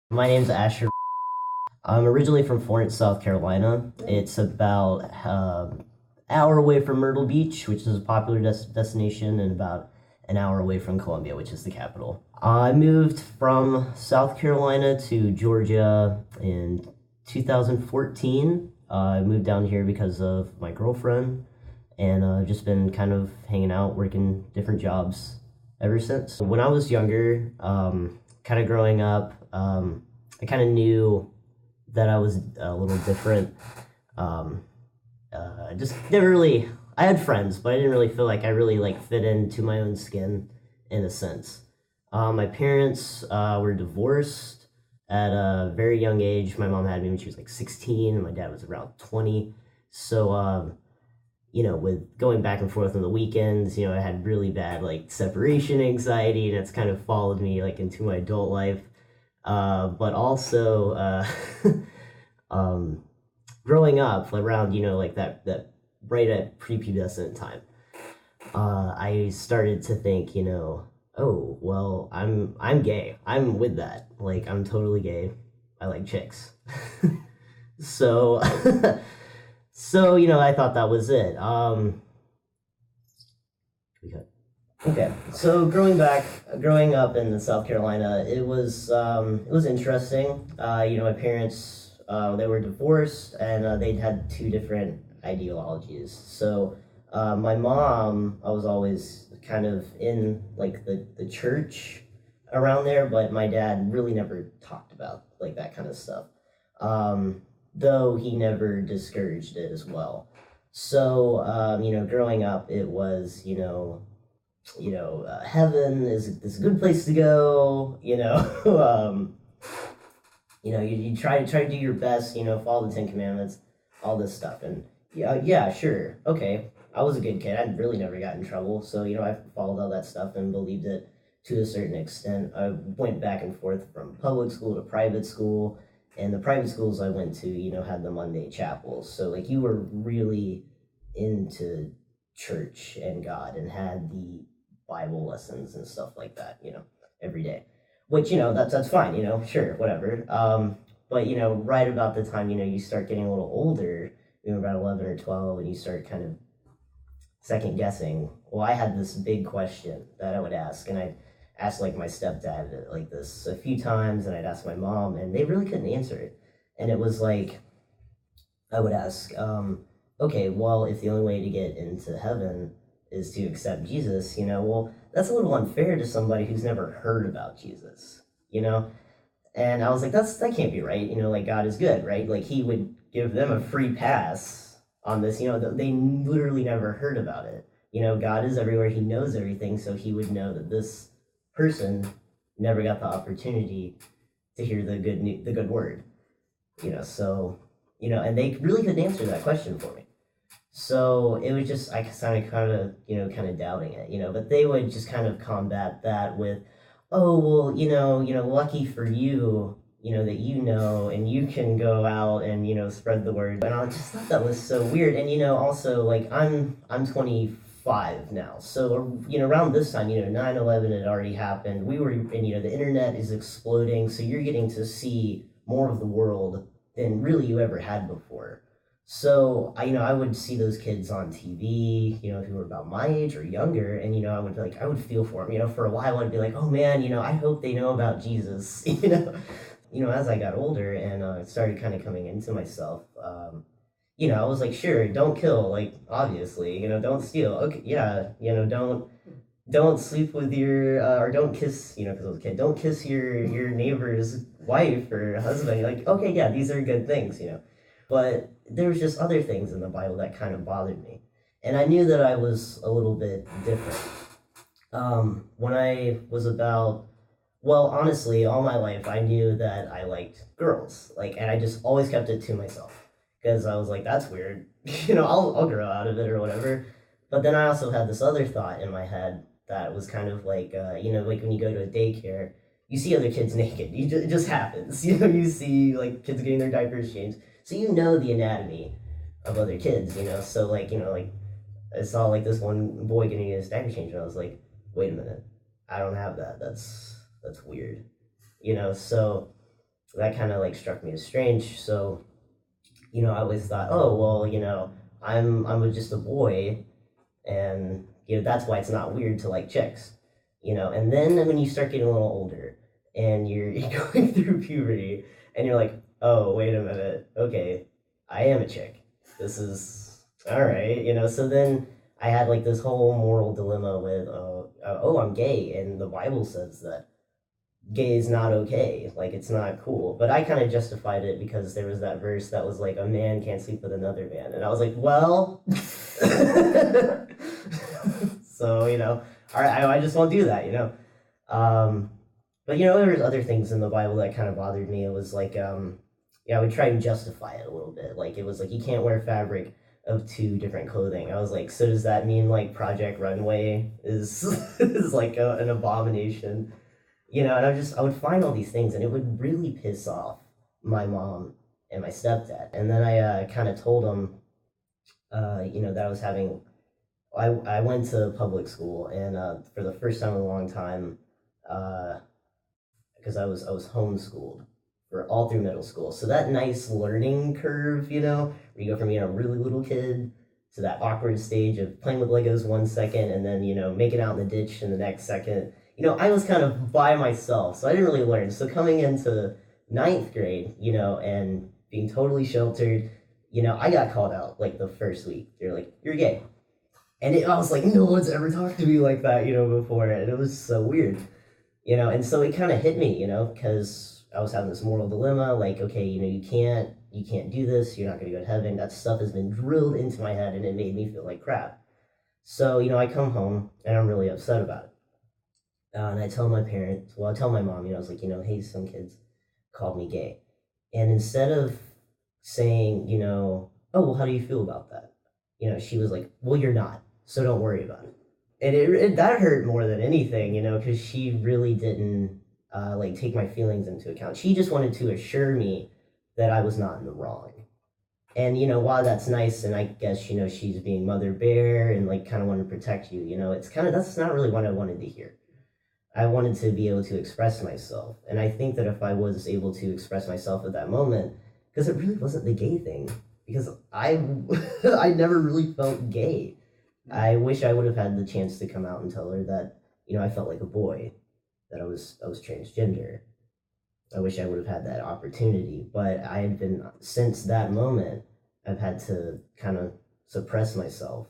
My name's Asher. I'm originally from Florence, South Carolina. It's about hour away from Myrtle Beach, which is a popular destination, and about an hour away from Columbia, which is the capital. I moved from South Carolina to Georgia in 2014. I moved down here because of my girlfriend, and I've just been kind of hanging out, working different jobs ever since. When I was younger, kind of growing up, I kind of knew that I was a little different. Um, just never really. I had friends, but I didn't really feel like I really like fit into my own skin, in a sense. My parents were divorced at a very young age. My mom had me when she was like 16, and my dad was around 20. So with going back and forth on the weekends, I had really bad like separation anxiety, and it's kind of followed me like into my adult life. But also, um, growing up around like that right at prepubescent time, I started to think, oh well, I'm gay. I'm with that. Like I'm totally gay. I like chicks. So, so I thought that was it. Okay, so growing up in South Carolina, it was interesting. My parents they were divorced, and they'd had two different ideologies. So my mom, I was always kind of in like the church around there, but my dad really never talked about like that kind of stuff. Though he never discouraged it as well. So growing up, it was heaven is a good place to go. You try to do your best. Follow the Ten Commandments, all this stuff, and yeah, sure, okay. I was a good kid. I really never got in trouble, so I followed all that stuff and believed it to a certain extent. I went back and forth from public school to private school, and the private schools I went to, had the Monday chapels, so like you were really into church and God and had the Bible lessons and stuff like that, every day. Which, that's fine, sure, whatever. But, right about the time, you start getting a little older, about 11 or 12, and you start kind of second guessing. Well, I had this big question that I would ask, and I'd ask like my stepdad like this a few times, and I'd ask my mom, and they really couldn't answer it. And it was like, I would ask, okay, well, if the only way to get into heaven is to accept Jesus, well, that's a little unfair to somebody who's never heard about Jesus, you know? And I was like, that can't be right. Like God is good, right? Like he would give them a free pass on this, they literally never heard about it. God is everywhere. He knows everything. So he would know that this person never got the opportunity to hear the good word, so, and they really couldn't answer that question for me. So it was just I started kind of doubting it, But they would just kind of combat that with, oh well, lucky for you, that and you can go out and spread the word. And I just thought that was so weird. And also like I'm 25 now, so around this time 9/11 had already happened. We were and the internet is exploding, so you're getting to see more of the world than really you ever had before. So I would see those kids on TV, who were about my age or younger, and I would feel for them. For a while I'd be like, oh man, I hope they know about Jesus. As I got older and started kind of coming into myself, I was like, sure, don't kill, like obviously, don't steal. Okay, yeah, don't sleep with your or don't kiss, because I was a kid, don't kiss your neighbor's wife or husband. You're like, okay, yeah, these are good things. But there was just other things in the Bible that kind of bothered me. And I knew that I was a little bit different. When I was well, honestly, all my life, I knew that I liked girls. And I just always kept it to myself. Because I was like, that's weird. I'll grow out of it or whatever. But then I also had this other thought in my head that was kind of like, like when you go to a daycare, you see other kids naked. It just happens. You see like kids getting their diapers changed. So the anatomy of other kids, So like I saw like this one boy getting his diaper changed, and I was like, wait a minute, I don't have that. That's weird, So that kind of like struck me as strange. So, I always thought, oh, well, I'm just a boy, and that's why it's not weird to like chicks, and then when you start getting a little older and you're going through puberty and you're like, oh, wait a minute, okay, I am a chick, this is all right, so then I had like this whole moral dilemma with oh, I'm gay, and the Bible says that gay is not okay, like it's not cool, but I kind of justified it because there was that verse that was like, a man can't sleep with another man, and I was like, well, so all right, I just won't do that, but there was other things in the Bible that kind of bothered me. It was like, I would try and justify it a little bit, like it was like, you can't wear fabric of two different clothing. I was like, so does that mean like Project Runway is is like an abomination? And I would find all these things, and it would really piss off my mom and my stepdad. And then I kind of told them, that I was having. I went to public school, and for the first time in a long time, because I was homeschooled for all through middle school. So that nice learning curve, where you go from being a really little kid to that awkward stage of playing with Legos 1 second, and then making out in the ditch in the next second. I was kind of by myself, so I didn't really learn. So coming into ninth grade, and being totally sheltered, I got called out like the first week. They're like, you're gay. And I was like, no one's ever talked to me like that, before. And it was so weird, and so it kind of hit me, because I was having this moral dilemma, like, okay, you can't do this. You're not going to go to heaven. That stuff has been drilled into my head, and it made me feel like crap. So, I come home and I'm really upset about it. And I tell my parents, I tell my mom, I was like, hey, some kids called me gay. And instead of saying, oh, well, how do you feel about that? She was like, well, you're not, so don't worry about it. And that hurt more than anything, because she really didn't like take my feelings into account. She just wanted to assure me that I was not in the wrong. And, while that's nice, and I guess, she's being mother bear and like kind of wanted to protect you, it's kind of, that's not really what I wanted to hear. I wanted to be able to express myself. And I think that if I was able to express myself at that moment, because it really wasn't the gay thing, because I I never really felt gay. I wish I would have had the chance to come out and tell her that, I felt like a boy, that I was transgender. I wish I would have had that opportunity, but I had been, since that moment, I've had to kind of suppress myself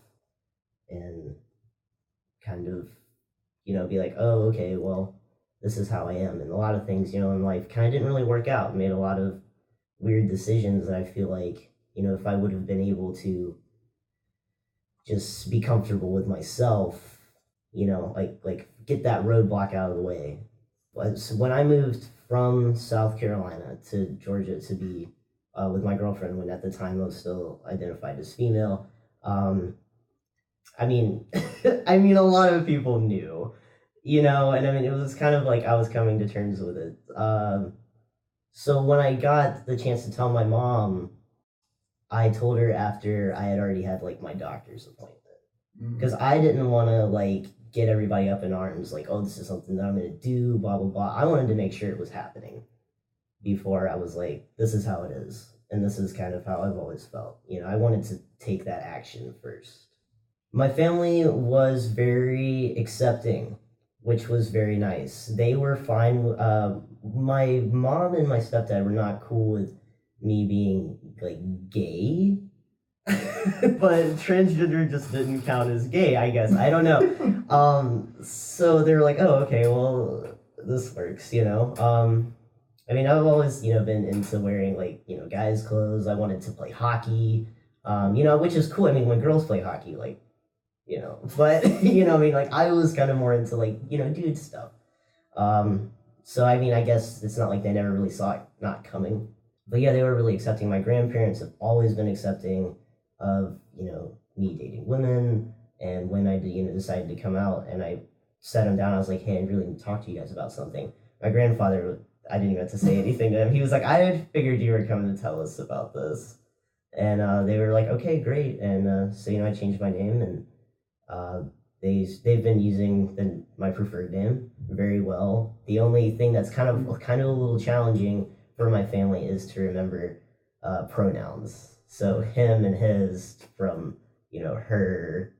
and kind of be like, oh, okay, well, this is how I am. And a lot of things, in life kind of didn't really work out. Made a lot of weird decisions that I feel like, if I would have been able to just be comfortable with myself, like get that roadblock out of the way. But when I moved from South Carolina to Georgia to be with my girlfriend, when at the time I was still identified as female, I mean, a lot of people knew, and it was kind of like I was coming to terms with it. So when I got the chance to tell my mom, I told her after I had already had like my doctor's appointment, because I didn't want to like get everybody up in arms, like, oh, this is something that I'm going to do, blah, blah, blah. I wanted to make sure it was happening before I was like, this is how it is. And this is kind of how I've always felt. I wanted to take that action first. My family was very accepting, which was very nice. They were fine. My mom and my stepdad were not cool with me being like gay, but transgender just didn't count as gay, I guess. I don't know. So they were like, oh, okay, well, this works, I've always, been into wearing like, guys' clothes. I wanted to play hockey, which is cool. When girls play hockey, like, but like I was kind of more into like, dude stuff. So I guess it's not like they never really saw it not coming, but yeah, they were really accepting. My grandparents have always been accepting of, me dating women. And when I decided to come out, and I sat them down, I was like, hey, I really need to talk to you guys about something. My grandfather, I didn't even have to say anything to him. He was like, I had figured you were coming to tell us about this. And they were like, okay, great. And so I changed my name, and they've been using my preferred name very well. The only thing that's kind of a little challenging for my family is to remember pronouns. So him and his from, her,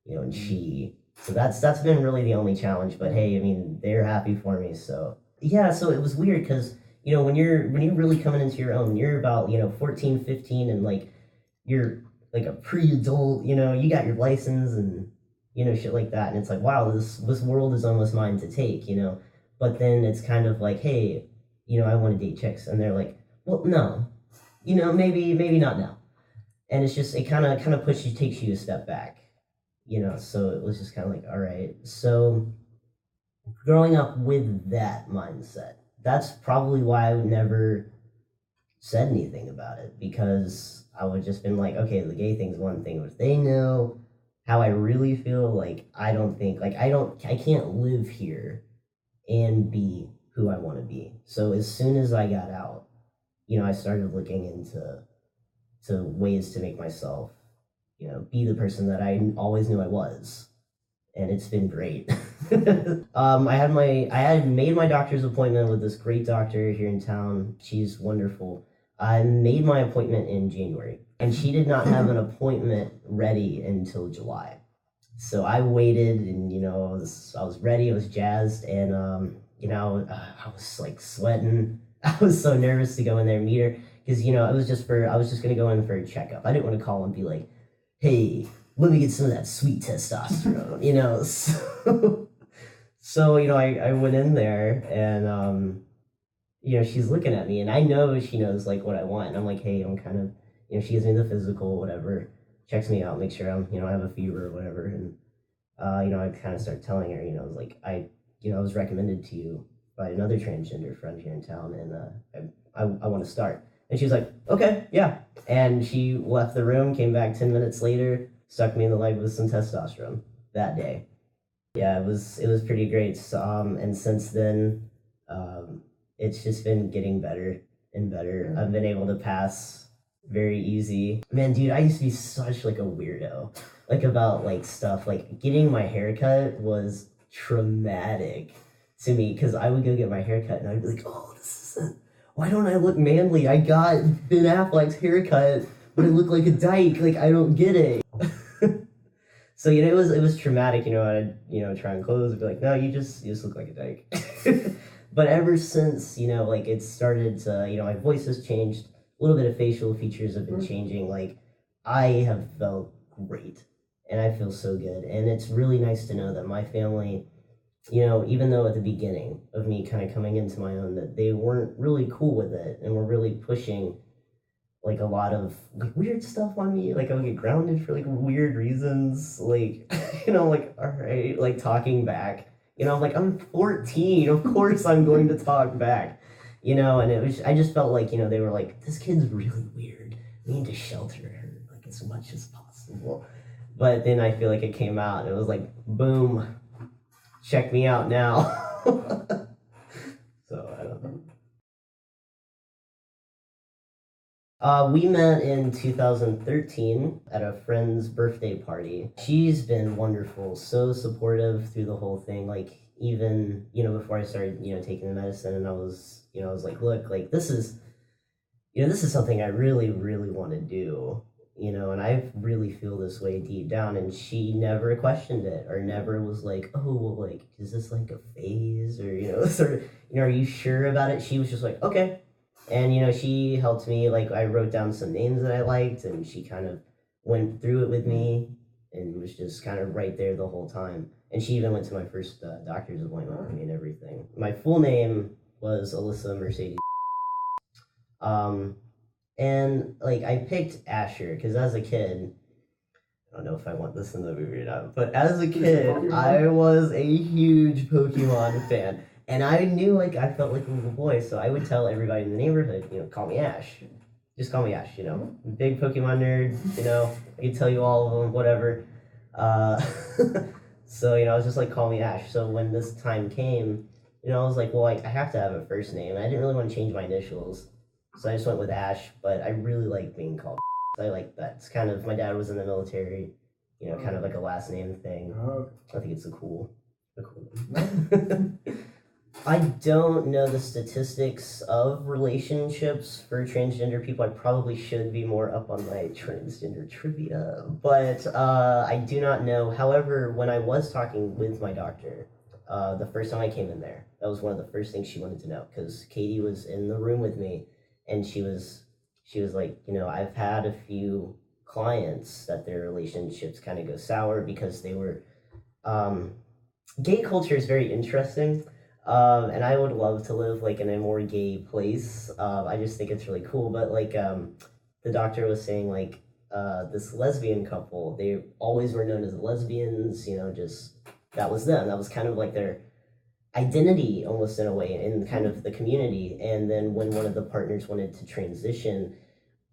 and she. So that's been really the only challenge. But hey, I mean, they're happy for me. So yeah, so it was weird because, when you're really coming into your own, you're about, 14, 15, and like you're like a pre-adult, you got your license and, shit like that. And it's like, wow, this world is almost mine to take, But then it's kind of like, hey, I want to date chicks. And they're like, well, no, maybe not now. And it's just, it kind of takes you a step back, so it was just kind of like, all right. So growing up with that mindset, that's probably why I would never said anything about it, because I would just been like, okay, the gay thing's one thing, but if they know how I really feel, like, I don't think, like, I can't live here and be who I want to be. So as soon as I got out, I started looking into ways to make myself, be the person that I always knew I was. And it's been great. I had made my doctor's appointment with this great doctor here in town. She's wonderful. I made my appointment in January, and she did not have an appointment ready until July. So I waited, and I was ready. I was jazzed, and I was like sweating. I was so nervous to go in there and meet her because I was just gonna go in for a checkup. I didn't want to call and be like, hey, let me get some of that sweet testosterone, So, I went in there and, she's looking at me and I know she knows like what I want. And I'm like, hey, I'm kind of, she gives me the physical, whatever, checks me out, make sure I'm, I have a fever or whatever. And, I kind of start telling her, I was like, I was recommended to you by another transgender friend here in town and I want to start. And she's like, okay, yeah. And she left the room, came back 10 minutes later, stuck me in the leg with some testosterone that day. Yeah, it was pretty great. And since then, it's just been getting better and better. I've been able to pass very easy. Man, dude, I used to be such like a weirdo, like about like stuff. Like getting my haircut was traumatic to me because I would go get my haircut and I'd be like, oh, this isn't. Why don't I look manly? I got Ben Affleck's haircut, but it looked like a dyke. Like, I don't get it. So, it was traumatic, I'd, try and close and be like, no, you just look like a dyke. But ever since, like it started to, my voice has changed, a little bit of facial features have been changing. Like, I have felt great and I feel so good. And it's really nice to know that my family, even though at the beginning of me kind of coming into my own, that they weren't really cool with it and were really pushing like a lot of like weird stuff on me. Like I would get grounded for like weird reasons. Like, like, all right, like talking back. I'm like, I'm 14. Of course I'm going to talk back. And it was, I just felt like, they were like, this kid's really weird. We need to shelter her like as much as possible. But then I feel like it came out and it was like, boom. Check me out now. So I don't know. We met in 2013 at a friend's birthday party. She's been wonderful, so supportive through the whole thing. Like even, before I started, taking the medicine, and I was like, look, like this is something I really, really want to do. And I really feel this way deep down. And she never questioned it or never was like, oh, well, like, is this like a phase or, sort of, are you sure about it? She was just like, okay. And, she helped me, like, I wrote down some names that I liked and she kind of went through it with me and was just kind of right there the whole time. And she even went to my first doctor's appointment with me and everything. My full name was Alyssa Mercedes. And like I picked Asher because as a kid, I don't know if I want this in the movie or not, but as a kid, I was a huge Pokemon fan. And I knew like I felt like a little boy, so I would tell everybody in the neighborhood, call me Ash. Just call me Ash, Big Pokemon nerd, I could tell you all of them, whatever. So, I was just like, call me Ash. So when this time came, I was like, well, I have to have a first name. I didn't really want to change my initials. So I just went with Ash, but I really like being called. I like that. It's kind of, my dad was in the military, kind of like a last name thing. I think it's a cool name. I don't know the statistics of relationships for transgender people. I probably should be more up on my transgender trivia, but I do not know. However, when I was talking with my doctor, the first time I came in there, that was one of the first things she wanted to know because Katie was in the room with me, and she was like, I've had a few clients that their relationships kind of go sour because they were um, gay culture is very interesting. And I would love to live like in a more gay place. I just think it's really cool. But like the doctor was saying, like this lesbian couple, they always were known as lesbians. Just that was them. That was kind of like their identity, almost in a way, in kind of the community. And then when one of the partners wanted to transition,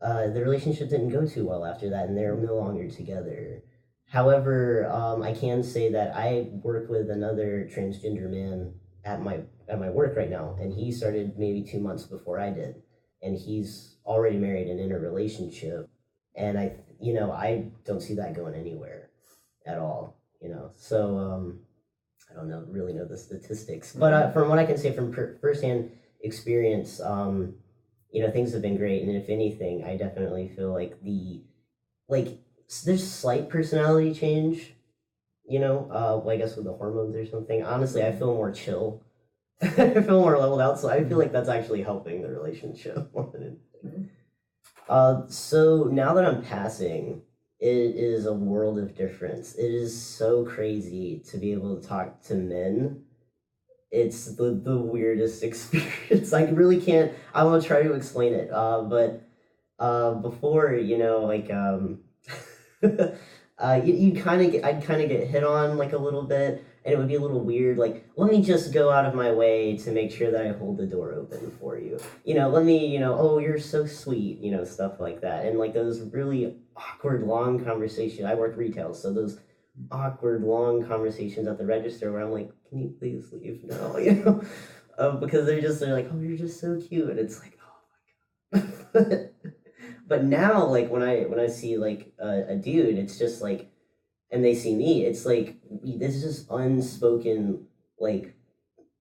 the relationship didn't go too well after that, and they're no longer together. However, I can say that I work with another transgender man at my work right now, and he started maybe 2 months before I did, and he's already married and in a relationship, and I don't see that going anywhere at all. So I don't really know the statistics, but from what I can say from firsthand experience, things have been great, and if anything, I definitely feel like there's slight personality change. Well, I guess with the hormones or something. Honestly, I feel more chill. I feel more leveled out, so I feel like that's actually helping the relationship more than anything. So now that I'm passing, it is a world of difference. It is so crazy to be able to talk to men. It's the weirdest experience. I really can't. I'm gonna try to explain it. But before, like you kind of I'd kind of get hit on like a little bit, and it would be a little weird. Like, let me just go out of my way to make sure that I hold the door open for you. Let me, oh, you're so sweet, stuff like that, and like those really awkward long conversations. I work retail, so those awkward long conversations at the register where I'm like, can you please leave now? Because they're like, oh, you're just so cute, and it's like, oh my god. But now, like when I see like a dude, it's just like, and they see me, it's like this is just unspoken, like,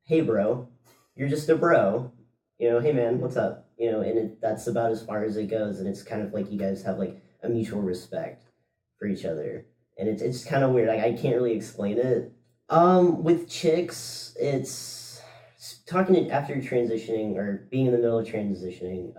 hey bro, you're just a bro, hey man, what's up, and that's about as far as it goes, and it's kind of like you guys have like a mutual respect for each other, and it's kind of weird. Like I can't really explain it. With chicks, it's talking after transitioning or being in the middle of transitioning,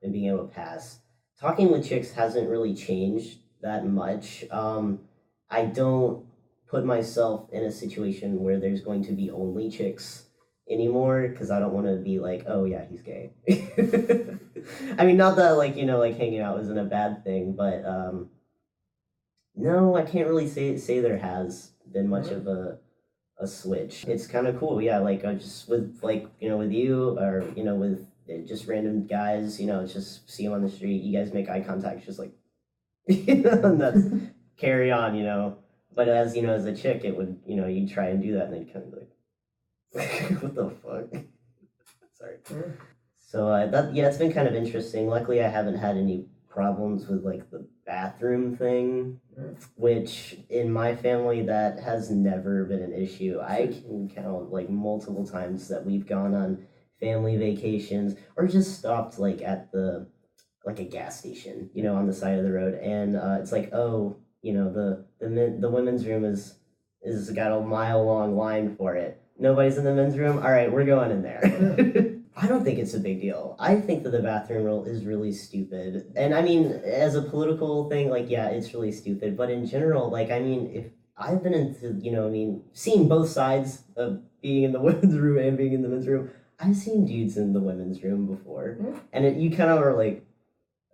and being able to pass. Talking with chicks hasn't really changed that much. I don't put myself in a situation where there's going to be only chicks anymore because I don't want to be like, oh yeah, he's gay. I mean, not that like like hanging out isn't a bad thing, but no, I can't really say there has been much of a switch. It's kind of cool, yeah. Like I just with like with you or with just random guys, just see them on the street. You guys make eye contact, it's just like, and that's carry on. But as as a chick, it would you try and do that, and they'd kind of be like, what the fuck? Sorry. So it's been kind of interesting. Luckily, I haven't had any problems with like the bathroom thing, which in my family that has never been an issue. I can count like multiple times that we've gone on family vacations or just stopped like at a gas station, on the side of the road, and it's like, oh, the women's room is got a mile long line for it. Nobody's in the men's room. All right, we're going in there. I don't think it's a big deal. I think that the bathroom rule is really stupid. And I mean, as a political thing, like, yeah, it's really stupid. But in general, like, I mean, if I've been into, seeing both sides of being in the women's room and being in the men's room, I've seen dudes in the women's room before. And you kind of are like,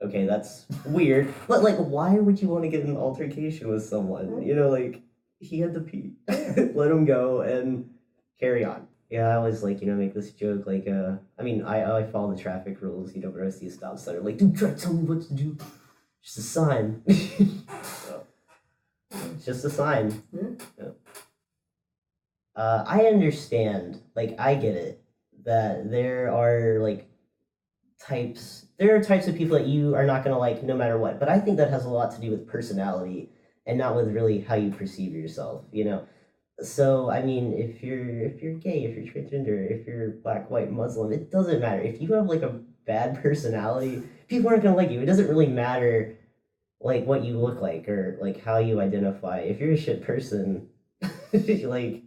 okay, that's weird. But, like, why would you want to get in an altercation with someone? Like, he had to pee. Let him go and carry on. Yeah, I always like make this joke like I mean I follow the traffic rules. Whenever I see a stop sign, I'm like, dude, try to tell me what to do. Just a sign. So, it's just a sign. Yeah. I understand, like I get it that there are like types. There are types of people that you are not gonna like no matter what. But I think that has a lot to do with personality and not with really how you perceive yourself. So I mean, if you're gay, if you're transgender, if you're black, white, Muslim, it doesn't matter. If you have like a bad personality, people aren't gonna like you. It doesn't really matter like what you look like or like how you identify. If you're a shit person, like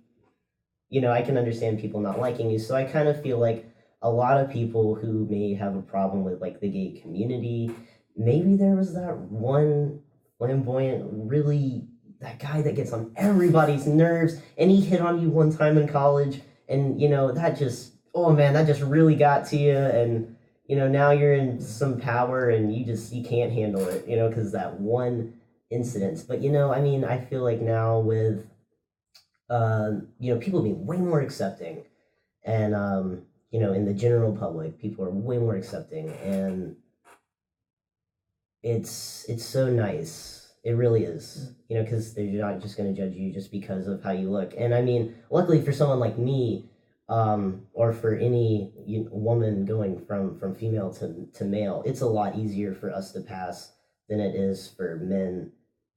I can understand people not liking you. So I kind of feel like a lot of people who may have a problem with like the gay community, maybe there was that one flamboyant, really that guy that gets on everybody's nerves, and he hit on you one time in college, and that just oh man, that just really got to you, and now you're in some power, and you can't handle it, because that one incident. But I mean, I feel like now with people being way more accepting, and in the general public, people are way more accepting, and it's so nice. It really is, because they're not just going to judge you just because of how you look. And I mean, luckily for someone like me, or for any woman going from female to male, it's a lot easier for us to pass than it is for men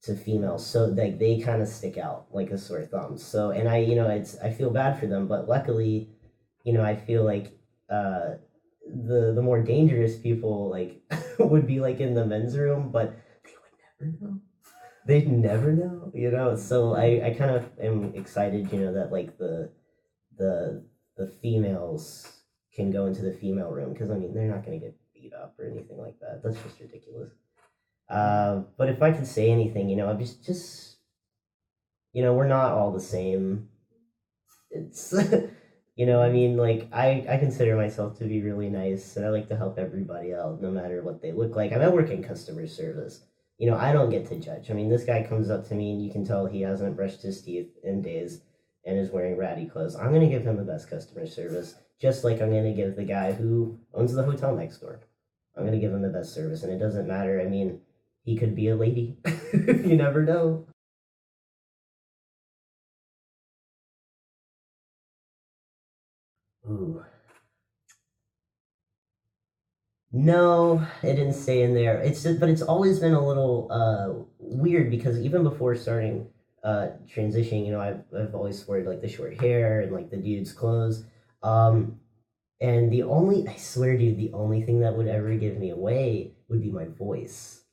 to females. So like they kind of stick out like a sore thumb. So and I feel bad for them, but luckily, I feel like the more dangerous people like would be like in the men's room, but they would never know. They'd never know. So I kind of am excited, that like the the females can go into the female room, because I mean they're not going to get beat up or anything like that. That's just ridiculous. But if I could say anything, I'm just we're not all the same. It's I mean, like I consider myself to be really nice, and I like to help everybody out, no matter what they look like. I work in customer service. I don't get to judge. I mean, this guy comes up to me, and you can tell he hasn't brushed his teeth in days and is wearing ratty clothes. I'm gonna give him the best customer service, just like I'm gonna give the guy who owns the hotel next door. I'm gonna give him the best service, and it doesn't matter. I mean, he could be a lady. You never know. Ooh. No, it didn't stay in there. But it's always been a little weird, because even before starting transitioning, I've always sported like the short hair and like the dude's clothes. Um, and I swear, dude, the only thing that would ever give me away would be my voice.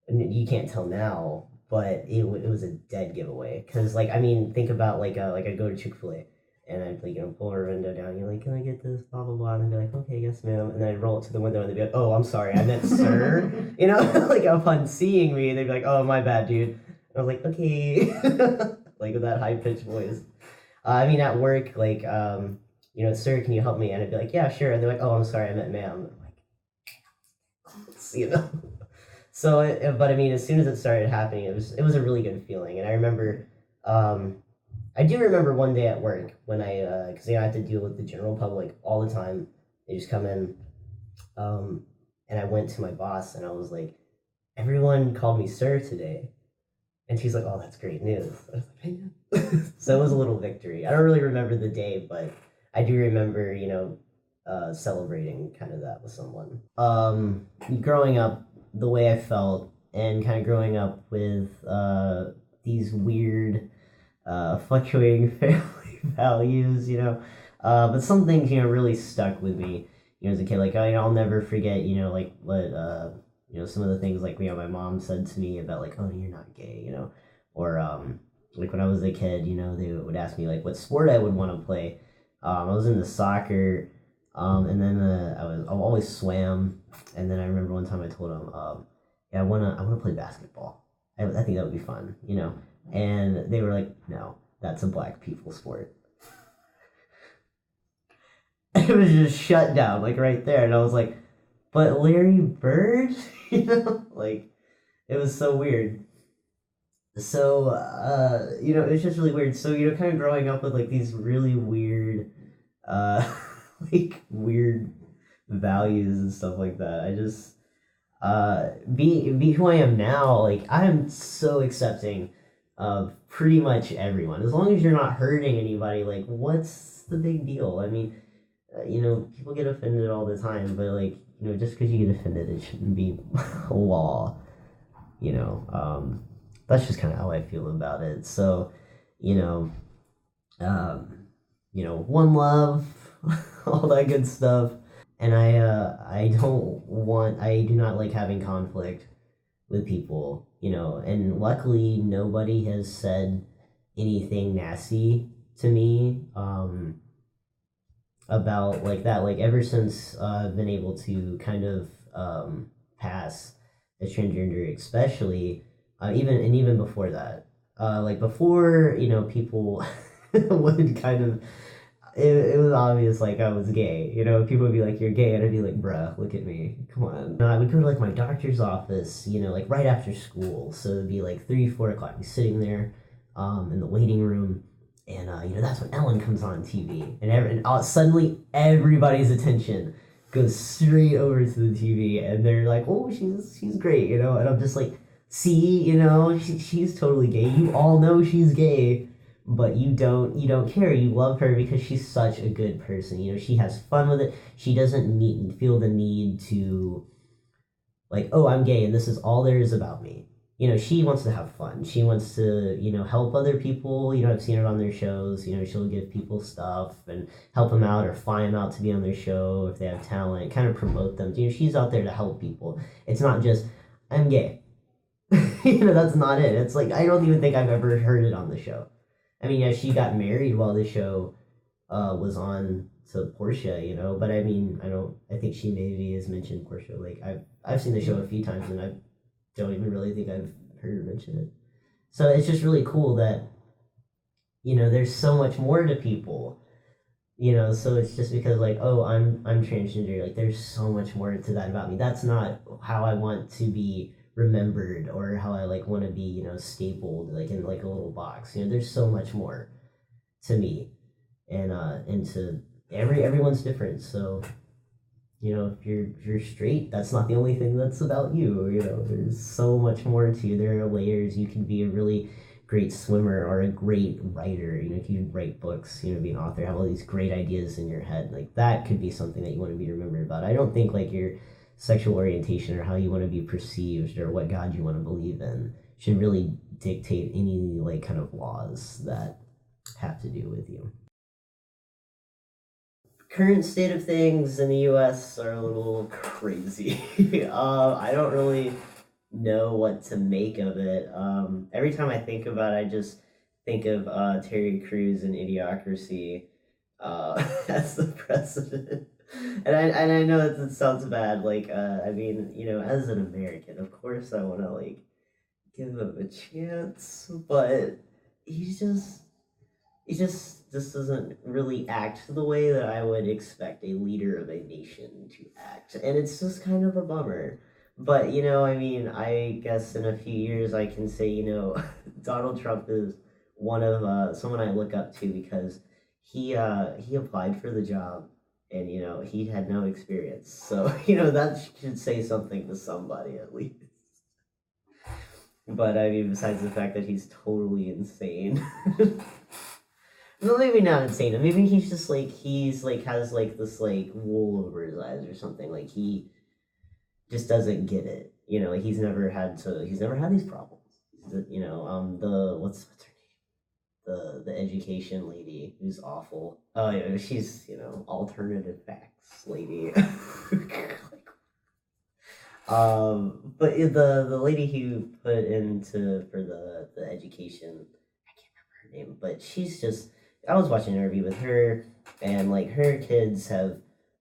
And you can't tell now, but it was a dead giveaway. Cause like I mean, think about like I go to Chick-fil-A, and I'd like pull our window down. You're like, can I get this? Blah blah blah. And I'd be like, okay, yes, ma'am. And then I'd roll it to the window, and they'd be like, oh, I'm sorry, I meant sir. Like upon seeing me, they'd be like, oh, my bad, dude. And I was like, okay, like with that high pitched voice. I mean, at work, like sir, can you help me? And I'd be like, yeah, sure. And they're like, oh, I'm sorry, I meant ma'am. I'm like, So, but I mean, as soon as it started happening, it was a really good feeling, and I remember, um, I do remember one day at work when because I had to deal with the general public all the time. They just come in, um, and I went to my boss, and I was like, everyone called me sir today, and she's like, oh, that's great news. I was like, hey, yeah. So it was a little victory. I don't really remember the day, but I do remember, celebrating kind of that with someone. Growing up, the way I felt, and kind of growing up with these weird, fluctuating family values, but some things, really stuck with me, as a kid. Like, I'll never forget, like what, some of the things like, my mom said to me about like, oh, you're not gay, or like when I was a kid, they would ask me like what sport I would want to play. I was into soccer, and then I always swam, and then I remember one time I told them, yeah, I wanna play basketball. I think that would be fun, and they were like, no, that's a black people sport. It was just shut down like right there, and I was like, but Larry Bird, like it was so weird. So it was just really weird. So kind of growing up with like these really weird, like weird values and stuff like that. I just be who I am now. Like I am so accepting of pretty much everyone, as long as you're not hurting anybody. Like what's the big deal? I mean, people get offended all the time, but like just because you get offended, it shouldn't be law. You know, that's just kind of how I feel about it. So, you know, um, one love, all that good stuff. And I do not like having conflict with people, and luckily nobody has said anything nasty to me about like that. Like ever since I've been able to kind of pass as transgender, especially even before that, like before, people would kind of it was obvious like I was gay. People would be like, "You're gay," and I'd be like, "Bruh, look at me, come on." I would go to like my doctor's office, like right after school, so it'd be like 3, 4 o'clock. I'd be sitting there, in the waiting room, and that's when Ellen comes on TV, and suddenly everybody's attention goes straight over to the TV, and they're like, "Oh, she's great," and I'm just like, "See, she's totally gay. You all know she's gay." But you don't care. You love her because she's such a good person. She has fun with it. She doesn't feel the need to, like, oh, I'm gay and this is all there is about me. She wants to have fun. She wants to help other people. I've seen it on their shows. She'll give people stuff and help them out or fly them out to be on their show if they have talent, kind of promote them. She's out there to help people. It's not just, I'm gay. That's not it. It's like I don't even think I've ever heard it on the show. I mean, yeah, she got married while the show was on to Portia, but I mean, I think she maybe has mentioned Portia. Like, I've seen the show a few times and I don't even really think I've heard her mention it. So it's just really cool that, there's so much more to people, so it's just because, like, oh, I'm transgender, like, there's so much more to that about me. That's not how I want to be remembered or how I like want to be, stapled like in like a little box. There's so much more to me, and to everyone's different. So, if you're straight, that's not the only thing that's about you. There's so much more to you. There are layers. You can be a really great swimmer or a great writer. You can write books. Be an author. Have all these great ideas in your head. Like that could be something that you want to be remembered about. I don't think like your sexual orientation or how you want to be perceived or what God you want to believe in should really dictate any like kind of laws that have to do with you. Current state of things in the U.S. are a little crazy. I don't really know what to make of it. Every time I think about it, I just think of Terry Crews and Idiocracy as the president. And I know that it sounds bad. Like, I mean, as an American, of course I want to like give him a chance, but he just he just doesn't really act the way that I would expect a leader of a nation to act, and it's just kind of a bummer. But I mean, I guess in a few years I can say, Donald Trump is one of someone I look up to because he applied for the job and he had no experience, so that should say something to somebody at least. But I mean, besides the fact that he's totally insane. Well, maybe not insane. Maybe he's like has like this like wool over his eyes or something. Like he just doesn't get it. Like he's never had these problems. The what's her name? The education lady who's awful. Oh yeah, she's alternative facts lady. But the lady who put into for the education, I can't remember her name, but she's just. I was watching an interview with her, and like her kids have,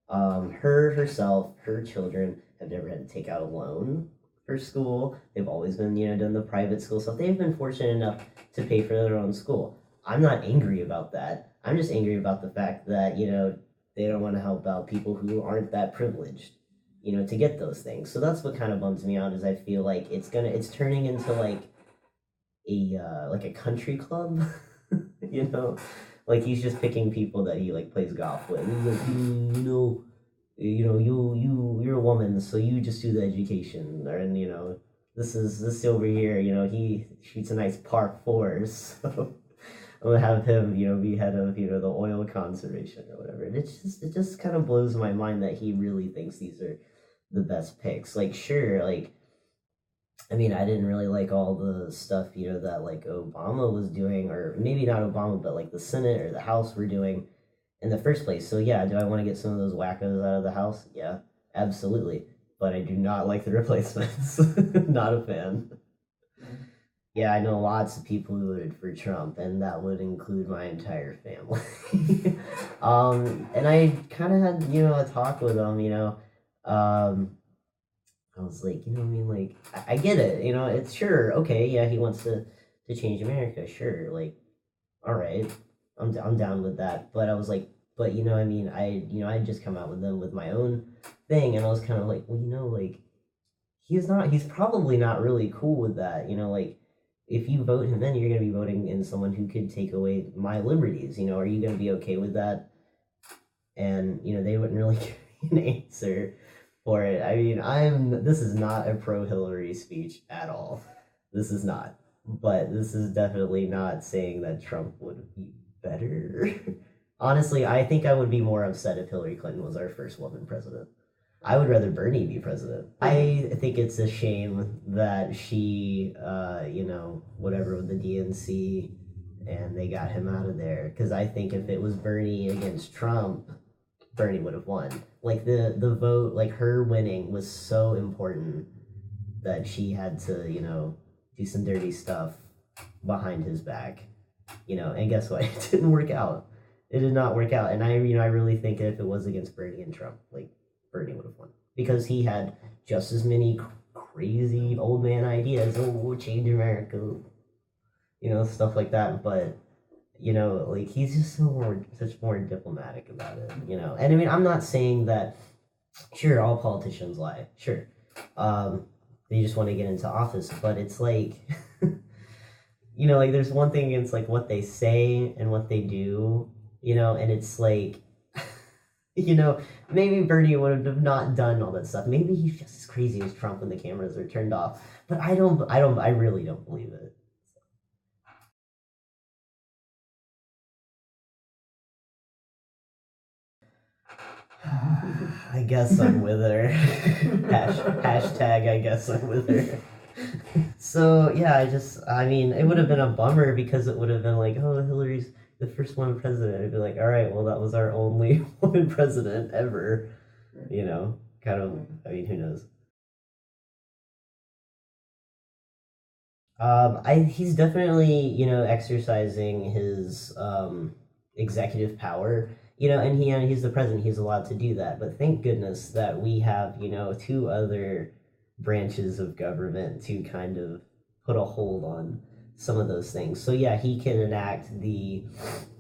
her herself, her children have never had to take out a loan for school. They've always been done the private school stuff. They've been fortunate enough to pay for their own school. I'm not angry about that. I'm just angry about the fact that they don't want to help out people who aren't that privileged to get those things. So that's what kind of bums me out is I feel like it's turning into like a country club, you know, like he's just picking people that he like plays golf with. He's like, you're a woman, so you just do the education, and this over here, he shoots a nice par four, so I'm gonna have him, be head of the oil conservation or whatever. And it just kind of blows my mind that he really thinks these are the best picks. Like, sure, like I mean, I didn't really like all the stuff, that like Obama was doing, or maybe not Obama, but like the Senate or the House were doing in the first place. So yeah, do I want to get some of those wackos out of the House? Yeah, absolutely. But I do not like the replacements. Not a fan. Yeah, I know lots of people who voted for Trump, and that would include my entire family. And I kind of had, a talk with them, I was like, I mean, like, I get it, it's sure, okay, yeah, he wants to change America, sure, like, all right, I'm down with that. But I was like, but I mean, I just come out with them with my own thing, and I was kind of like, well, like, he's probably not really cool with that, like, if you vote him in, you're gonna be voting in someone who could take away my liberties, are you gonna be okay with that? And they wouldn't really give me an answer for it. I mean, this is not a pro Hillary speech at all. This is not. But this is definitely not saying that Trump would be better. Honestly, I think I would be more upset if Hillary Clinton was our first woman president. I would rather Bernie be president. I think it's a shame that she, whatever with the DNC, and they got him out of there. Because I think if it was Bernie against Trump, Bernie would have won. Like the vote, like her winning was so important that she had to, do some dirty stuff behind his back, and guess what? It didn't work out. It did not work out. And I really think if it was against Bernie and Trump, like Bernie would have won because he had just as many crazy old man ideas. Oh, we'll change America, stuff like that. But like he's just such more diplomatic about it, And I mean, I'm not saying that. Sure, all politicians lie. Sure, they just want to get into office, but it's like, like there's one thing against like what they say and what they do, and it's like, maybe Bernie would have not done all that stuff. Maybe he's just as crazy as Trump when the cameras are turned off. But I really don't believe it. I guess I'm with her. Hashtag I guess I'm with her. So yeah, I mean, it would have been a bummer because it would have been like, oh, Hillary's the first woman president. I'd be like, all right, well, that was our only woman president ever. Kind of. I mean, who knows? He's definitely exercising his executive power, and he's the president. He's allowed to do that. But thank goodness that we have two other branches of government to kind of put a hold on some of those things. So yeah, he can enact the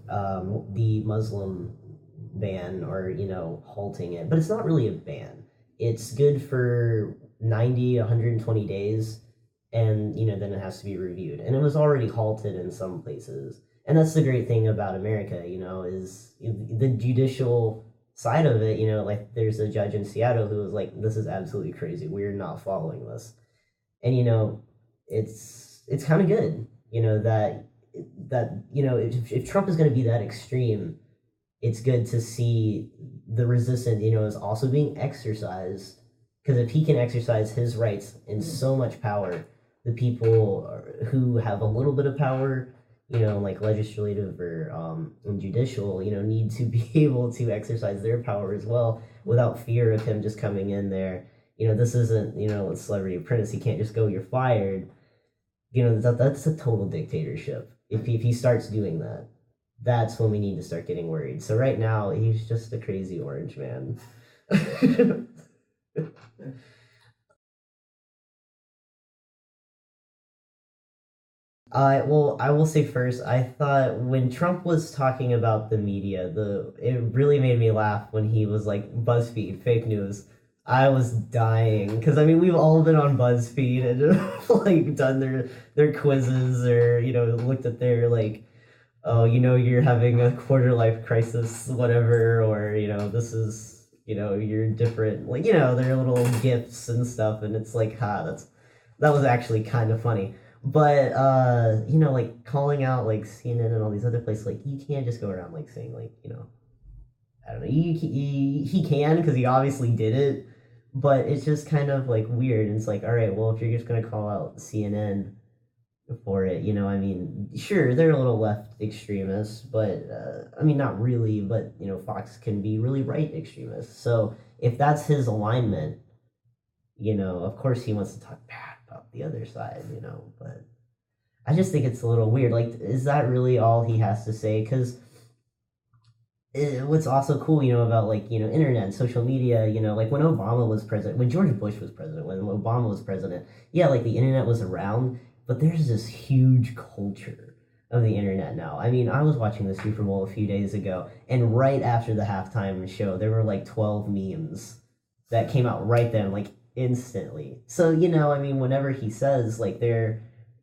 Muslim ban or halting it, but it's not really a ban. It's good for 90, 120 days, and then it has to be reviewed. And it was already halted in some places. And that's the great thing about America, is the judicial side of it. Like there's a judge in Seattle who was like, "This is absolutely crazy. We're not following this." And it's kind of good, that if Trump is going to be that extreme, it's good to see the resistance, is also being exercised. Because if he can exercise his rights in so much power, the people who have a little bit of power, like legislative or and judicial, need to be able to exercise their power as well without fear of him just coming in there. This isn't, a Celebrity Apprentice. He can't just go, "You're fired." That's a total dictatorship. If he starts doing that, that's when we need to start getting worried. So right now, he's just a crazy orange man. Well, I will say first, I thought when Trump was talking about the media, it really made me laugh when he was like BuzzFeed fake news. I was dying because I mean we've all been on BuzzFeed and like done their quizzes or looked at their like, oh, you're having a quarter life crisis, whatever, or this is you're different, like their little gifts and stuff, and it's like, that was actually kind of funny. But like calling out like CNN and all these other places, like you can't just go around like saying like I don't know, he can because he obviously did it, but it's just kind of like weird. And it's like, all right, well, if you're just gonna call out CNN for it, I mean, sure, they're a little left extremists, but I mean, not really, but Fox can be really right extremists. So if that's his alignment, of course he wants to talk bad about the other side, but I just think it's a little weird. Like, is that really all he has to say? Because what's also cool, about like, internet and social media, like when Obama was president, when George Bush was president, when Obama was president, yeah, like the internet was around, but there's this huge culture of the internet now. I mean, I was watching the Super Bowl a few days ago, and right after the halftime show, there were like 12 memes that came out right then, like instantly. So, I mean, whenever he says, like, there,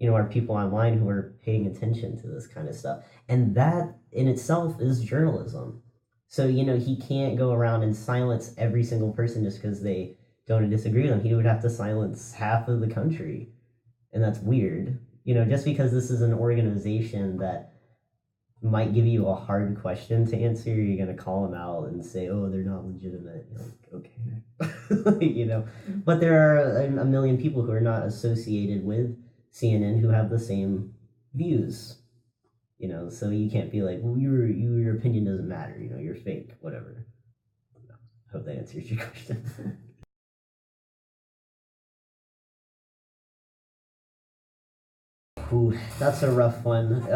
are people online who are paying attention to this kind of stuff. And that in itself is journalism. So, he can't go around and silence every single person just because they don't disagree with him. He would have to silence half of the country. And that's weird. Just because this is an organization that might give you a hard question to answer, you're going to call them out and say, oh, they're not legitimate. You're like, okay. But there are a million people who are not associated with CNN who have the same views. So you can't be like, well, your opinion doesn't matter. You're fake, whatever. Hope that answers your question. Ooh, that's a rough one.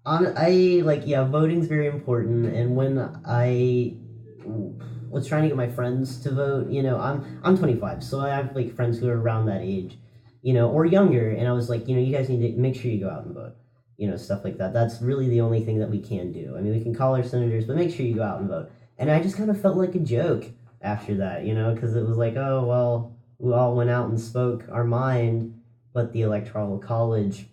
I like, yeah, voting's very important, and when I was trying to get my friends to vote, I'm 25, so I have like friends who are around that age, or younger, and I was like, you guys need to make sure you go out and vote, stuff like that. That's really the only thing that we can do. I mean, we can call our senators, but make sure you go out and vote. And I just kind of felt like a joke after that, because it was like, oh, well, we all went out and spoke our mind, but the Electoral College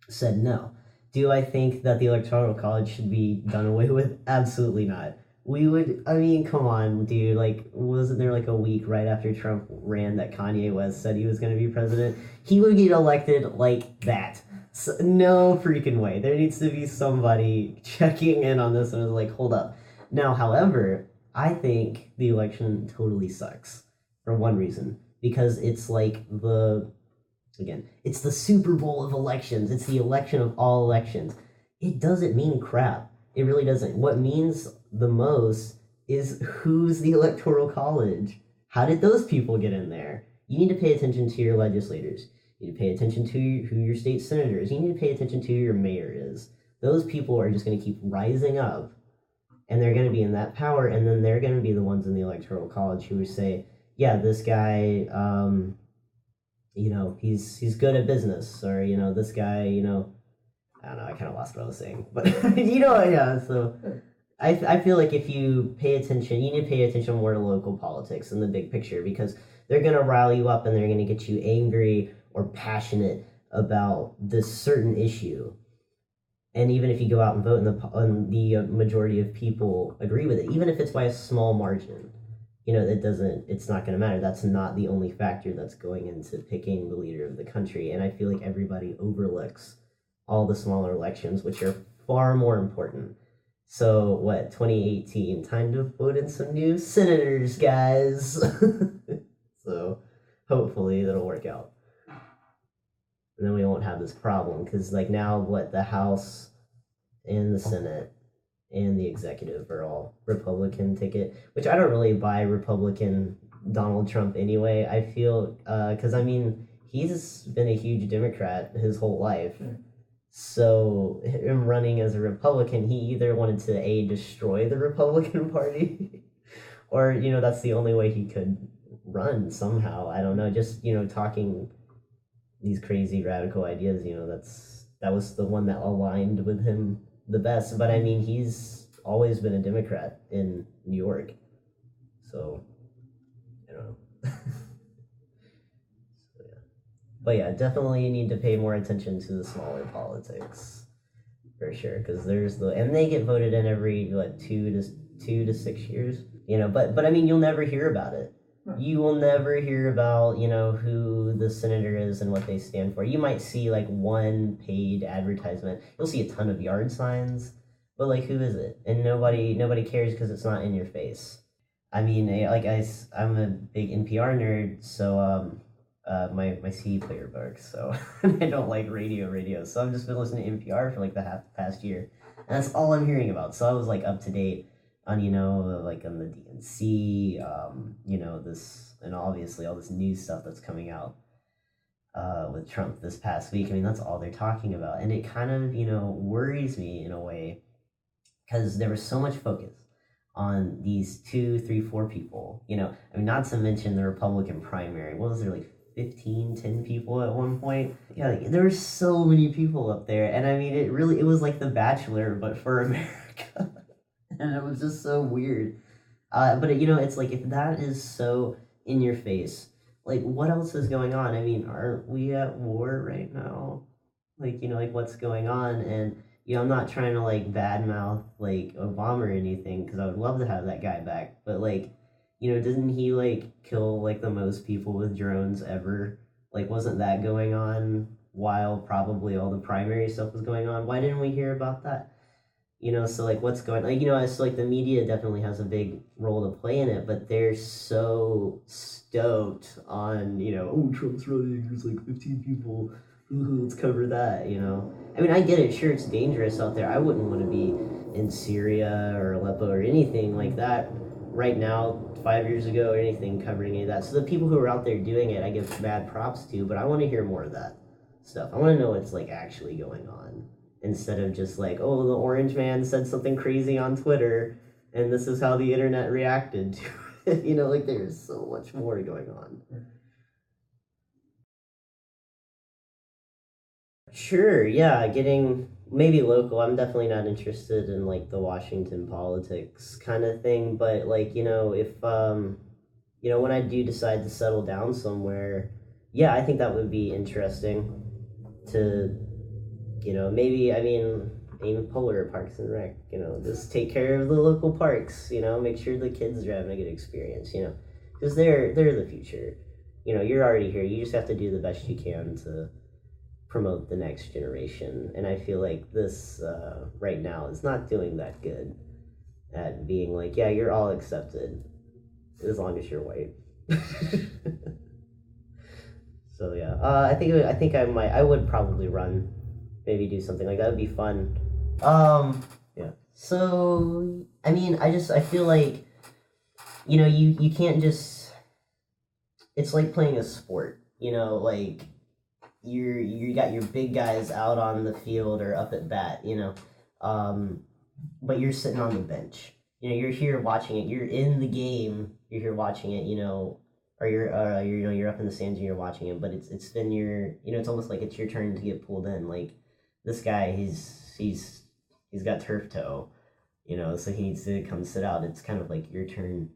said no. Do I think that the Electoral College should be done away with? Absolutely not. I mean, come on, dude. Like, wasn't there like a week right after Trump ran that Kanye West said he was going to be president? He would get elected like that. So, no freaking way. There needs to be somebody checking in on this and was like, hold up. Now, however, I think the election totally sucks for one reason. Because it's like it's the Super Bowl of elections. It's the election of all elections. It doesn't mean crap. It really doesn't. What means the most is who's the Electoral College. How did those people get in there? You need to pay attention to your legislators. You need to pay attention to who your state senator is. You need to pay attention to who your mayor is. Those people are just going to keep rising up, and they're going to be in that power, and then they're going to be the ones in the Electoral College who say, yeah, this guy, he's good at business, or, this guy, I don't know, I kind of lost what I was saying, but, yeah, so I feel like if you pay attention, you need to pay attention more to local politics and the big picture, because they're going to rile you up and they're going to get you angry or passionate about this certain issue. And even if you go out and vote and the majority of people agree with it, even if it's by a small margin, it's not going to matter. That's not the only factor that's going into picking the leader of the country. And I feel like everybody overlooks all the smaller elections, which are far more important. So, 2018, time to vote in some new senators, guys. So, hopefully that'll work out. And then we won't have this problem, because, like, now, the House and the Senate and the executive are all Republican ticket, which I don't really buy Republican Donald Trump anyway. I feel, because, I mean, he's been a huge Democrat his whole life. So him running as a Republican, he either wanted to destroy the Republican Party, or that's the only way he could run somehow. I don't know, just talking these crazy radical ideas. That was the one that aligned with him the best. But I mean, he's always been a Democrat in New York, so I don't know. But yeah, definitely need to pay more attention to the smaller politics, for sure, because and they get voted in every 2 to 6 years, But I mean, you'll never hear about it. You will never hear about who the senator is and what they stand for. You might see one paid advertisement. You'll see a ton of yard signs, but who is it? And nobody cares because it's not in your face. I mean, I'm a big NPR nerd, so my CD player broke, so I don't like radio. So I've just been listening to NPR for like the past year, and that's all I'm hearing about. So I was like up to date on like on the DNC, this, and obviously all this new stuff that's coming out with Trump this past week. I mean, that's all they're talking about, and it kind of worries me in a way because there was so much focus on these two, three, four people. I mean, not to mention the Republican primary. What was there, like 15, 10 people at one point? Yeah, like, there were so many people up there, and I mean, it was like The Bachelor, but for America, and it was just so weird. But it's like if that is so in your face, like what else is going on? I mean, aren't we at war right now? Like like what's going on? And I'm not trying to like badmouth like Obama or anything because I would love to have that guy back. But like, doesn't he like kill like the most people with drones ever? Like, wasn't that going on while probably all the primary stuff was going on? Why didn't we hear about that? So like what's going like it's like the media definitely has a big role to play in it, but they're so stoked on oh, Trump's running, there's like 15 people, let's cover that. I mean, I get it, sure, it's dangerous out there. I wouldn't want to be in Syria or Aleppo or anything like that right now, 5 years ago, or anything covering any of that. So the people who are out there doing it, I give mad props to, but I want to hear more of that stuff. I want to know what's like actually going on instead of just like, oh, the orange man said something crazy on Twitter and this is how the internet reacted to it. Like there's so much more going on. Sure, yeah, getting maybe local. I'm definitely not interested in like the Washington politics kind of thing, but like, if when I do decide to settle down somewhere, yeah, I think that would be interesting to maybe, I mean, even Polar Parks and Rec, just take care of the local parks, make sure the kids are having a good experience, because they're the future. You're already here. You just have to do the best you can to promote the next generation. And I feel like this right now is not doing that good at being like, yeah, you're all accepted as long as you're white. So yeah, I think I would probably run, maybe do something like that. Would be fun. Yeah. So I mean, I feel like you can't just. It's like playing a sport. Like you got your big guys out on the field or up at bat. But you're sitting on the bench. You're here watching it. You're in the game. You're here watching it. Or you're up in the stands and you're watching it. But it's been your it's almost like it's your turn to get pulled in. Like this guy, he's got turf toe, so he needs to come sit out. It's kind of like your turn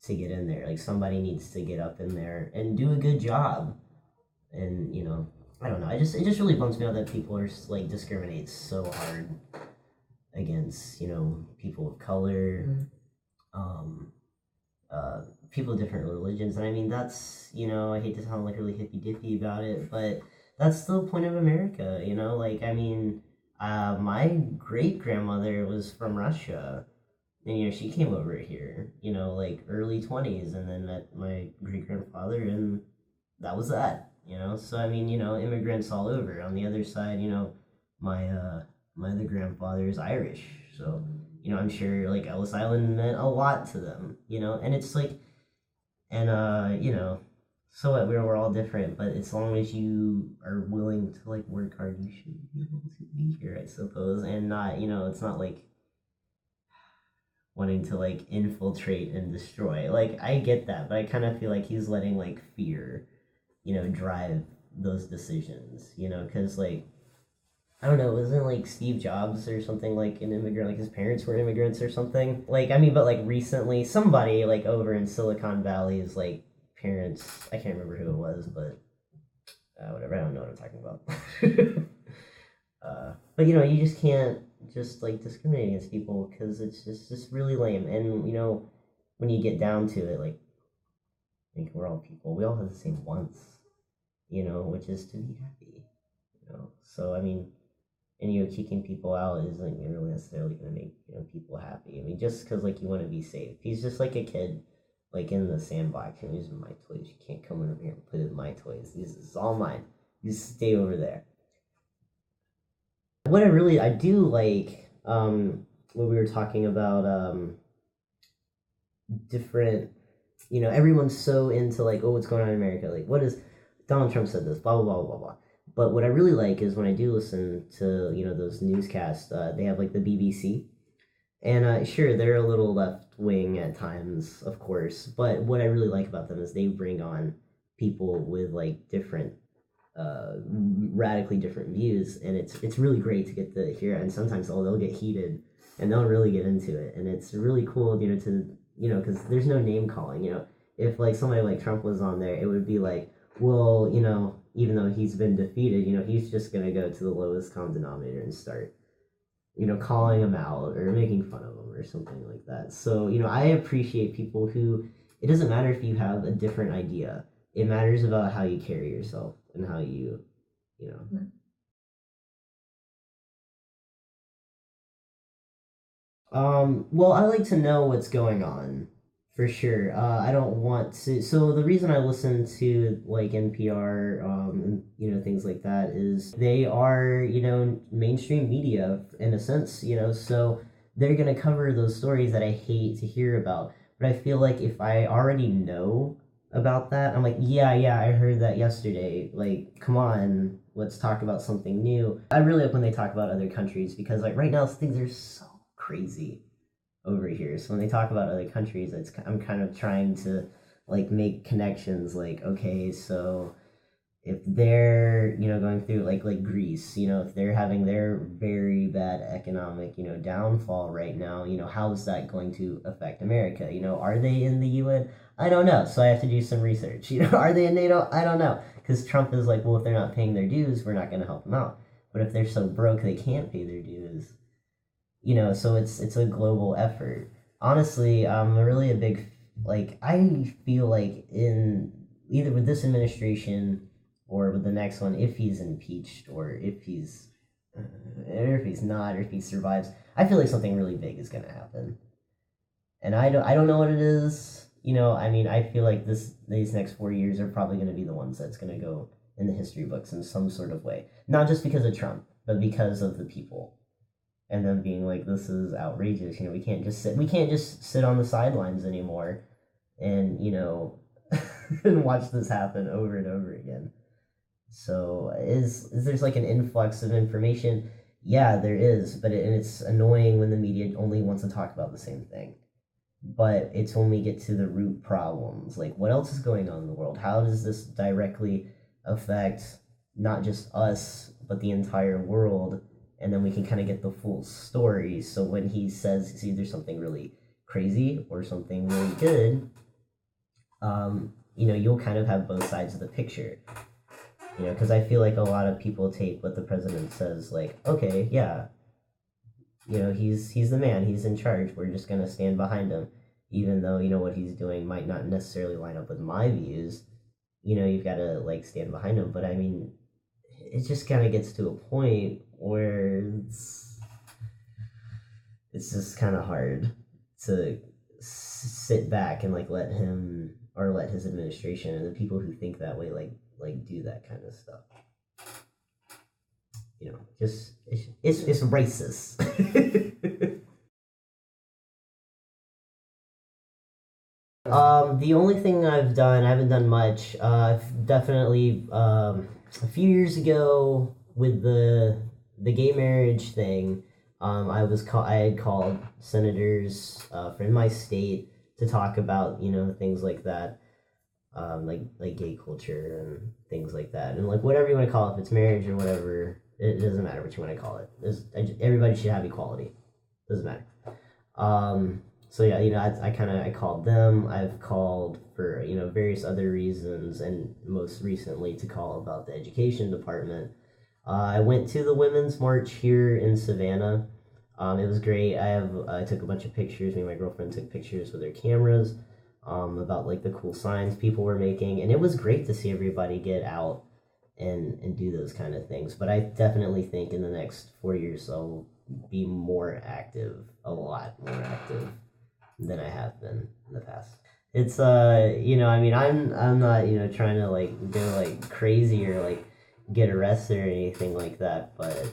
to get in there. Like somebody needs to get up in there and do a good job. And I don't know. It just really bums me out that people are like discriminate so hard against people of color, um, people of different religions, and I mean that's I hate to sound like really hippy dippy about it, but that's the point of America. Like I mean, my great grandmother was from Russia, and she came over here, like early 20s, and then met my great grandfather, and that was that. So I mean, immigrants all over. On the other side, my my other grandfather is Irish, so I'm sure like Ellis Island meant a lot to them, and it's like, and so what, we're all different, but as long as you are willing to like work hard, you should be able to be here, I suppose, and not, it's not like wanting to like infiltrate and destroy. Like I get that, but I kind of feel like he's letting like fear, drive those decisions, because like I don't know, wasn't like Steve Jobs or something like an immigrant, like his parents were immigrants or something? Like, I mean, but like recently, somebody like over in Silicon Valley's like parents, I can't remember who it was, but whatever, I don't know what I'm talking about. But you just can't just like discriminate against people because it's just really lame. And when you get down to it, like, I think we're all people, we all have the same wants, which is to be happy. So I mean, and kicking people out isn't really necessarily going to make people happy. I mean, just because like you want to be safe. He's just like a kid, like in the sandbox. These are my toys. You can't come over here and play with my toys. This is all mine. You stay over there. What I do like, what we were talking about, different, everyone's so into like, oh, what's going on in America? Like, what is Donald Trump said this, blah blah blah blah blah. But what I really like is when I do listen to those newscasts. They have like the BBC, and sure they're a little left wing at times, of course. But what I really like about them is they bring on people with like different, radically different views, and it's really great to get to hear. And sometimes they'll get heated, and they'll really get into it, and it's really cool, to because there's no name calling. If like somebody like Trump was on there, it would be like, well, even though he's been defeated, he's just gonna go to the lowest common denominator and start, calling him out or making fun of him or something like that. So, I appreciate people who, it doesn't matter if you have a different idea. It matters about how you carry yourself and how you know. Well, I like to know what's going on for sure. I don't want to. So the reason I listen to like NPR, and things like that is they are mainstream media in a sense. So they're gonna cover those stories that I hate to hear about. But I feel like if I already know about that, I'm like, yeah, I heard that yesterday. Like, come on, let's talk about something new. I really like when they talk about other countries because like right now things are so crazy over here. So when they talk about other countries, I'm kind of trying to like make connections. Like, okay, so if they're going through like Greece, if they're having their very bad economic downfall right now, how's that going to affect America? Are they in the UN? I don't know, so I have to do some research. Are they in NATO? I don't know, because Trump is like, well, if they're not paying their dues, we're not going to help them out. But if they're so broke they can't pay their dues, so it's a global effort. Honestly, I'm really a big, like, I feel like in either with this administration or with the next one, if he's impeached or if he's not, or if he survives, I feel like something really big is going to happen. And I don't know what it is. I mean, I feel like these next 4 years are probably going to be the ones that's going to go in the history books in some sort of way. Not just because of Trump, but because of the people. And them being like, this is outrageous. We can't just sit on the sidelines anymore and, and watch this happen over and over again. So is there's like an influx of information? Yeah, there is, but it's annoying when the media only wants to talk about the same thing. But it's when we get to the root problems, like what else is going on in the world? How does this directly affect not just us, but the entire world? And then we can kind of get the full story. So when he says it's either something really crazy or something really good, you'll kind of have both sides of the picture. Because I feel like a lot of people take what the president says like, okay, yeah, he's the man, he's in charge. We're just gonna stand behind him, even though what he's doing might not necessarily line up with my views. You've got to like stand behind him. But I mean, it just kind of gets to a point where it's just kind of hard to sit back and like let him or let his administration and the people who think that way like do that kind of stuff. Just it's racist. The only thing I've done, I haven't done much. I've definitely a few years ago with the gay marriage thing. I had called senators from my state to talk about things like that, like gay culture and things like that, and like whatever you want to call it, if it's marriage or whatever, it doesn't matter what you want to call it. Everybody should have equality. Doesn't matter. So yeah, I called them. I've called for various other reasons, and most recently to call about the education department. I went to the Women's March here in Savannah. It was great. I took a bunch of pictures. Me and my girlfriend took pictures with their cameras, about like the cool signs people were making, and it was great to see everybody get out and do those kind of things. But I definitely think in the next 4 years I'll be more active, a lot more active than I have been in the past. It's I mean, I'm not trying to like go like crazy or like get arrested or anything like that, but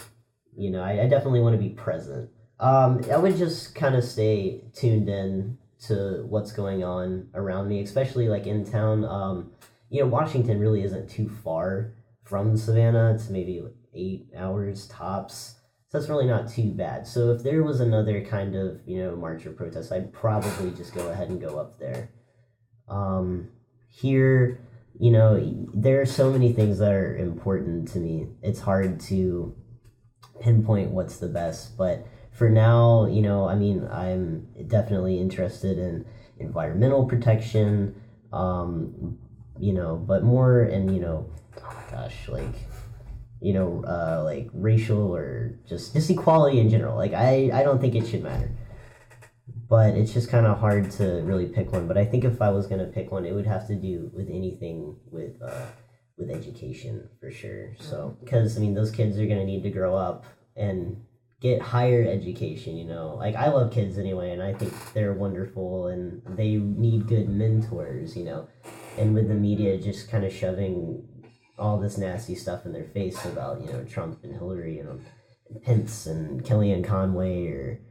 I definitely want to be present. I would just kind of stay tuned in to what's going on around me, especially like in town. Washington really isn't too far from Savannah. It's maybe like 8 hours tops. So that's really not too bad. So if there was another kind of, march or protest, I'd probably just go ahead and go up there. Here, there are so many things that are important to me. It's hard to pinpoint what's the best, but for now, I mean, I'm definitely interested in environmental protection, but more in, oh my gosh, like, like racial or just equality in general. Like, I don't think it should matter, but it's just kind of hard to really pick one. But I think if I was going to pick one, it would have to do with anything with education for sure. So, because, I mean, those kids are going to need to grow up and get higher education, like I love kids anyway, and I think they're wonderful and they need good mentors, and with the media just kind of shoving all this nasty stuff in their face about, Trump and Hillary and Pence and Kellyanne Conway or,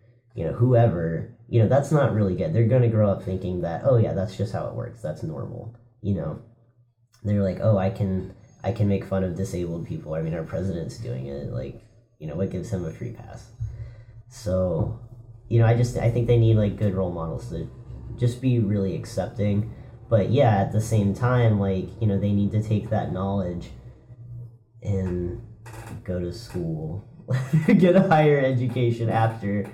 whoever, that's not really good. They're going to grow up thinking that, oh yeah, that's just how it works. That's normal. They're like, oh, I can make fun of disabled people. I mean, our president's doing it. Like, what gives him a free pass? So, I think they need like good role models to just be really accepting. But yeah, at the same time, like, they need to take that knowledge and go to school, get a higher education after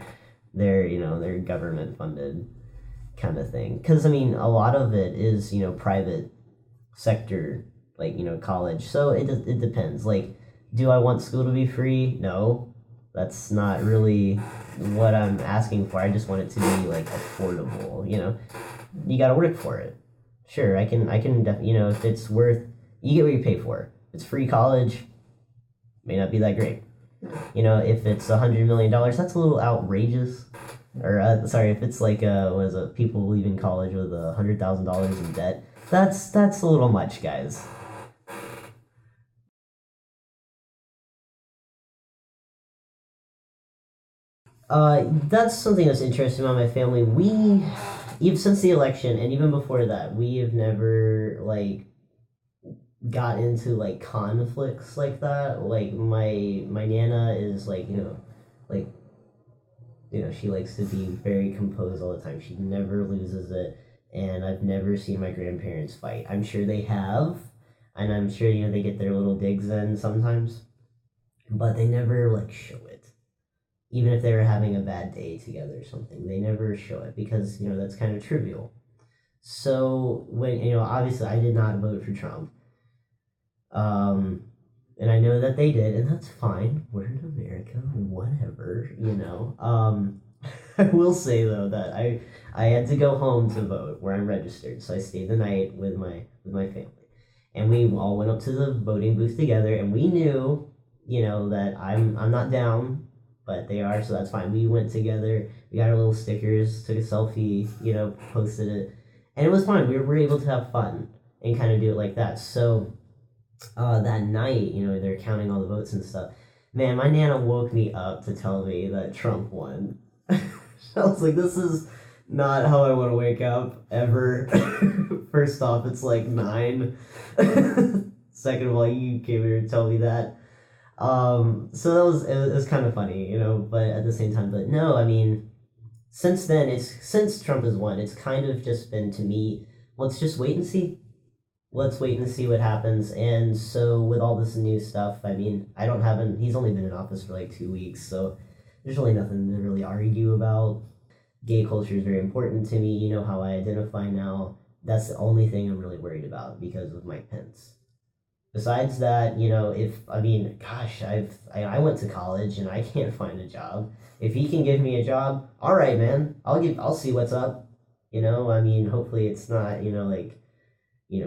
their government funded kind of thing. Because, I mean, a lot of it is, private sector, like, college. So it depends. Like, do I want school to be free? No, that's not really what I'm asking for. I just want it to be like affordable. You got to work for it. Sure, I can. If it's worth, you get what you pay for. If it's free college, may not be that great. If it's $100 million, that's a little outrageous. Or sorry, if it's like people leaving college with $100,000 in debt, that's a little much, guys. That's something that's interesting about my family. Even since the election, and even before that, we have never like got into like conflicts like that. Like my nana is like like she likes to be very composed all the time. She never loses it, and I've never seen my grandparents fight. I'm sure they have, and I'm sure they get their little digs in sometimes, but they never like show it. Even if they were having a bad day together or something, they never show it because, that's kind of trivial. So when, obviously I did not vote for Trump. And I know that they did, and that's fine. We're in America, whatever, I will say though that I had to go home to vote where I'm registered. So I stayed the night with my family. And we all went up to the voting booth together, and we knew, that I'm not down, but they are, so that's fine. We went together, we got our little stickers, took a selfie, posted it, and it was fun. We were able to have fun and kind of do it like that. So that night, they're counting all the votes and stuff. Man, my nana woke me up to tell me that Trump won. I was like, this is not how I want to wake up ever. First off, it's like 9. Second of all, you came here to tell me that. So it was kind of funny, but at the same time, but no, I mean, since then, since Trump has won, it's kind of just been, to me, let's just wait and see. Let's wait and see what happens. And so with all this new stuff, I mean, he's only been in office for like 2 weeks, so there's really nothing to really argue about. Gay culture is very important to me. You know how I identify now. That's the only thing I'm really worried about because of Mike Pence. Besides that, I went to college and I can't find a job. If he can give me a job, all right, man, I'll see what's up. Hopefully it's not,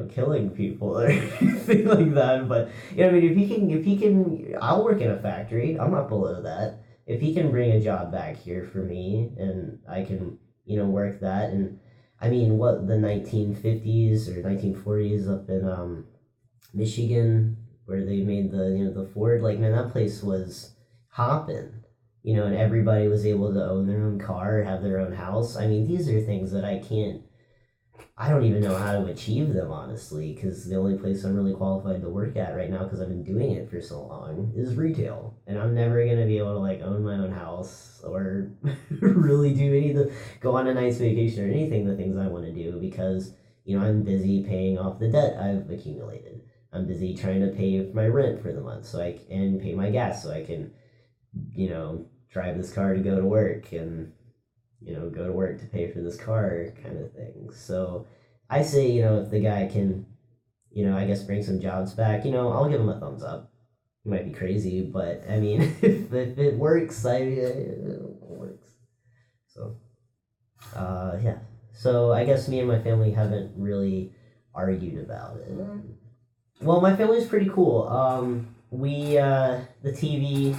killing people or anything like that. But I mean, if he can, I'll work in a factory. I'm not below that. If he can bring a job back here for me, and I can, work that, and I mean, what the 1950s or 1940s up in Michigan, where they made the Ford, like, man, that place was hopping. And everybody was able to own their own car, have their own house. I mean, these are things that I don't even know how to achieve them, honestly, because the only place I'm really qualified to work at right now, because I've been doing it for so long, is retail. And I'm never going to be able to, like, own my own house or really go on a nice vacation or anything, the things I want to do, because, I'm busy paying off the debt I've accumulated. I'm busy trying to pay my rent for the month and pay my gas so I can, drive this car to go to work and go to work to pay for this car kind of thing. So I say, if the guy can, I guess bring some jobs back, I'll give him a thumbs up. It might be crazy, but I mean, if it works, it works. So, yeah. So I guess me and my family haven't really argued about it. Well, my family's pretty cool. The TV,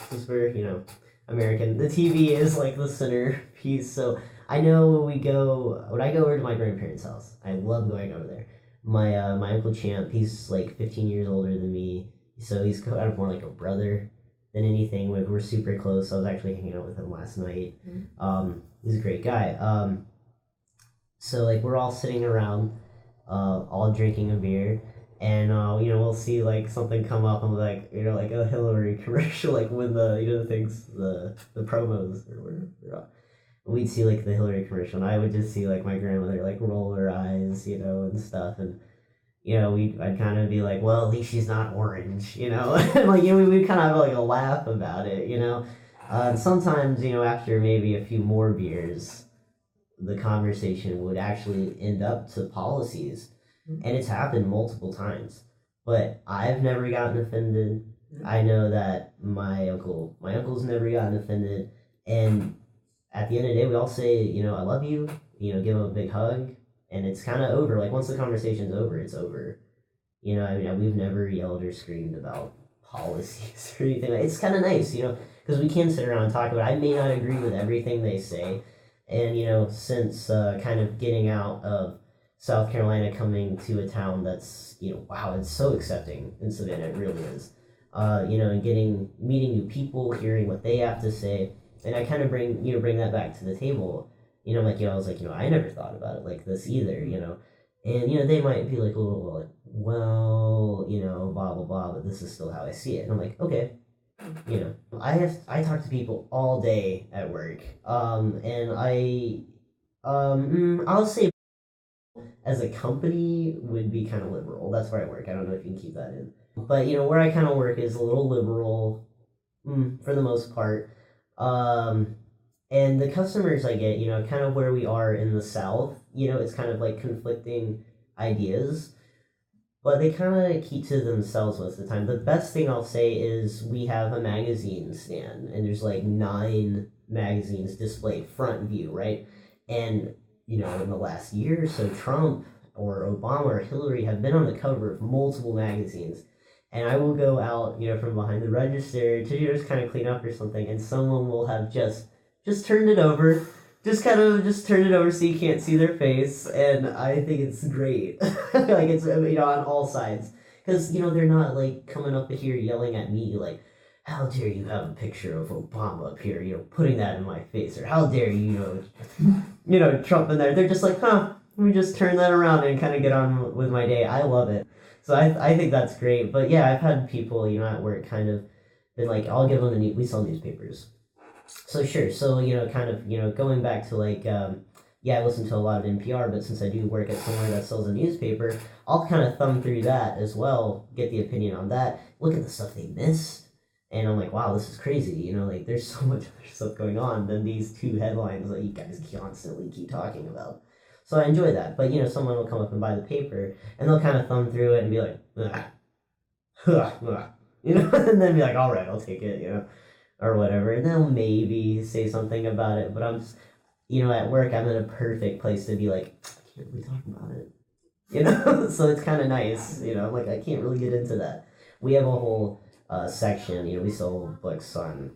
since we're, American, the TV is like the centerpiece. So I know when I go over to my grandparents' house, I love going over there. My Uncle Champ, he's like 15 years older than me, so he's kind of more like a brother than anything. We're super close. I was actually hanging out with him last night. He's a great guy. So like we're all sitting around, all drinking a beer. And we'll see like something come up and like like a Hillary commercial, like when the things the promos or whatever. We'd see like the Hillary commercial, and I would just see like my grandmother like roll her eyes, and stuff, and I'd kind of be like, well, at least she's not orange, and like we'd kind of have like a laugh about it, and sometimes after maybe a few more beers, the conversation would actually end up to policies. And it's happened multiple times, but I've never gotten offended. I know that my uncle's never gotten offended, and at the end of the day, we all say, I love you, give him a big hug, and it's kind of over. Like once the conversation's over, it's over. I mean, we've never yelled or screamed about policies or anything. It's kind of nice, because we can sit around and talk about it. I may not agree with everything they say, and since kind of getting out of South Carolina, coming to a town that's, wow, it's so accepting in Savannah, it really is. And meeting new people, hearing what they have to say, and I kind of bring that back to the table. I was like, I never thought about it like this either, and, they might be like a little like, well, blah, blah, blah, but this is still how I see it. And I'm like, okay, I talk to people all day at work, and I'll say as a company would be kind of liberal. That's where I work. I don't know if you can keep that in. But, where I kind of work is a little liberal for the most part. And the customers I get, kind of where we are in the South, it's kind of like conflicting ideas. But they kind of keep to themselves most of the time. The best thing I'll say is we have a magazine stand, and there's like 9 magazines displayed front view, right? And in the last year or so, Trump or Obama or Hillary have been on the cover of multiple magazines. And I will go out, from behind the register to just kind of clean up or something, and someone will have just turned it over, just turned it over so you can't see their face, and I think it's great. Like it's on all sides, because they're not like coming up here yelling at me like, how dare you have a picture of Obama up here, putting that in my face, or how dare you, Trump in there. They're just like, let me just turn that around and kind of get on with my day. I love it. So I think that's great. But yeah, I've had people, at work kind of been like, I'll give them we sell newspapers. So sure. So, kind of, going back to like, I listen to a lot of NPR, but since I do work at somewhere that sells a newspaper, I'll kind of thumb through that as well, get the opinion on that, look at the stuff they missed. And I'm like, wow, this is crazy. Like there's so much other stuff going on than these 2 headlines that you guys constantly keep talking about. So I enjoy that. But, someone will come up and buy the paper, and they'll kind of thumb through it and be like, and then be like, all right, I'll take it, or whatever. And they'll maybe say something about it. But I'm just, at work, I'm in a perfect place to be like, I can't really talk about it. you know. So it's kind of nice, you know. I'm like, I can't really get into that. We have a whole section, you know. We sell books on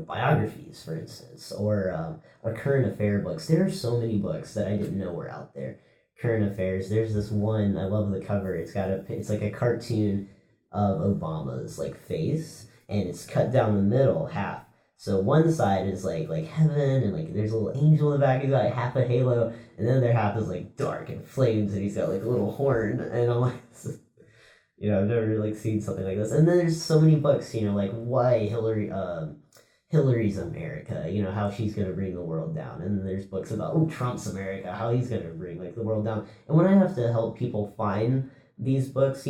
biographies, for instance, or current affair books. There are so many books that I didn't know were out there. Current affairs. There's this one. I love the cover. It's like a cartoon of Obama's like face, and it's cut down the middle half. So one side is like heaven, and like there's a little angel in the back. He's got like half a halo, and then the other half is like dark and flames, and he's got like a little horn. And I'm like, I've never like seen something like this. And then there's so many books, like why Hillary's America, how she's gonna bring the world down. And then there's books about Trump's America, how he's gonna bring like the world down. And when I have to help people find these books,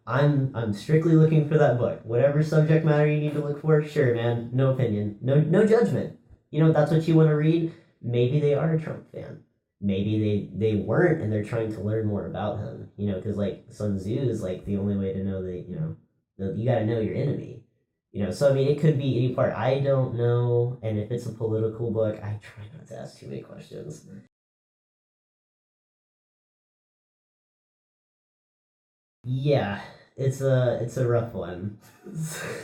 I'm strictly looking for that book. Whatever subject matter you need to look for, sure, man. No opinion, no judgment. If that's what you want to read, maybe they are a Trump fan. Maybe they weren't, and they're trying to learn more about him. Because like Sun Tzu is like the only way to know that you got to know your enemy. So I mean, it could be any part. I don't know, and if it's a political book, I try not to ask too many questions. Yeah, it's a rough one.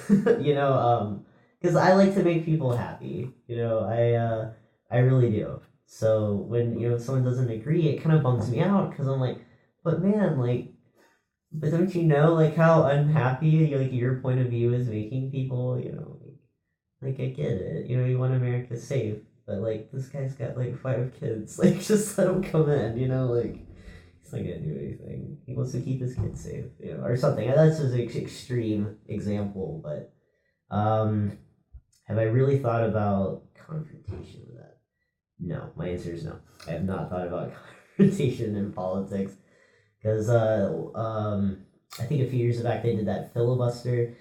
Because I like to make people happy. I really do. So when someone doesn't agree, it kind of bums me out because I'm like, but man, like, but don't you know like how unhappy like your point of view is making people? Like I get it. You want America safe, but like this guy's got like 5 kids. Like just let him come in. Like he's not gonna do anything. He wants to keep his kids safe, or something. That's just an extreme example, but have I really thought about confrontation with that? No, my answer is no. I have not thought about confrontation in politics because I think a few years back they did that filibuster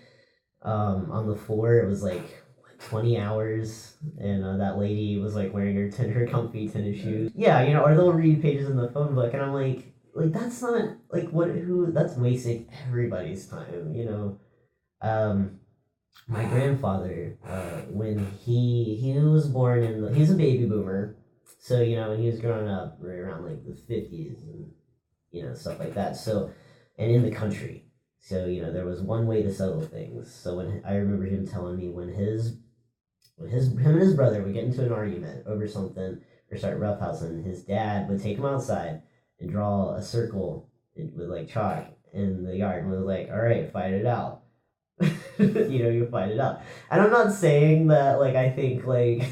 on the floor. It was like 20 hours, and that lady was like wearing her comfy tennis shoes. Yeah, or they'll read pages in the phone book, and I'm like that's not like that's wasting everybody's time. My grandfather, when he was born he's a baby boomer, so when he was growing up right around like the 50s and stuff like that. So, and in the country, so there was one way to settle things. So when I remember him telling me when him and his brother would get into an argument over something or start roughhousing, his dad would take him outside and draw a circle with like chalk in the yard and was like, all right, fight it out. You fight it out. And I'm not saying that like I think like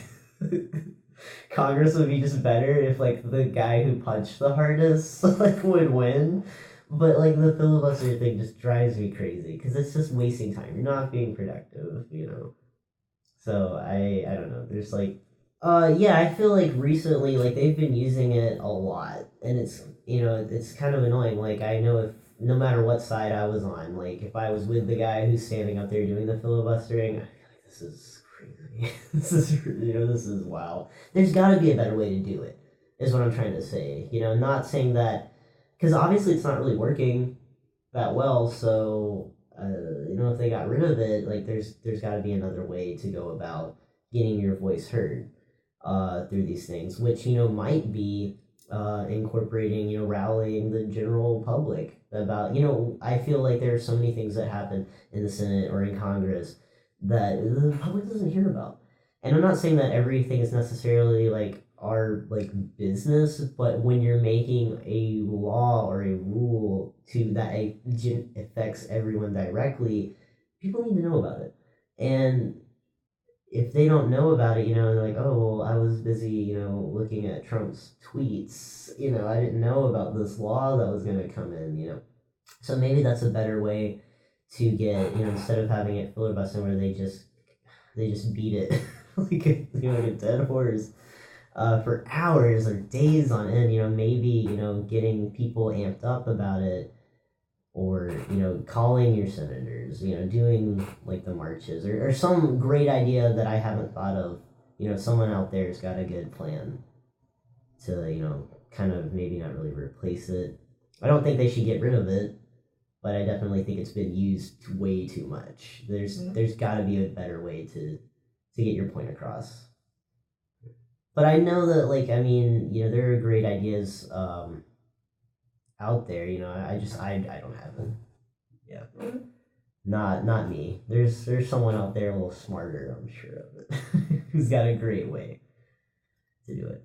Congress would be just better if like the guy who punched the hardest like would win. But like the filibuster thing just drives me crazy because it's just wasting time. You're not being productive. So I don't know. There's like yeah, I feel like recently like they've been using it a lot, and it's kind of annoying. Like I know if no matter what side I was on, like if I was with the guy who's standing up there doing the filibustering, I feel like this is crazy. This is wow. There's got to be a better way to do it. Is what I'm trying to say. Not saying that because obviously it's not really working that well. So if they got rid of it, like there's got to be another way to go about getting your voice heard through these things, which might be incorporating rallying the general public about I feel like there are so many things that happen in the Senate or in Congress that the public doesn't hear about. And I'm not saying that everything is necessarily like our like business, but when you're making a law or a rule to that affects everyone directly, people need to know about it. And if they don't know about it, they're like, oh, well, I was busy, looking at Trump's tweets. I didn't know about this law that was going to come in. So maybe that's a better way to get, instead of having it filibuster where they just beat it like a dead horse for hours or days on end. Maybe getting people amped up about it, or calling your senators, doing like the marches, or some great idea that I haven't thought of. Someone out there's got a good plan to kind of maybe not really replace it. I don't think they should get rid of it, but I definitely think it's been used way too much. There's got to be a better way to get your point across. But I know that, like, I mean, there are great ideas. out there. I don't have them. Yeah, not me. There's someone out there a little smarter, I'm sure of it, who's got a great way to do it.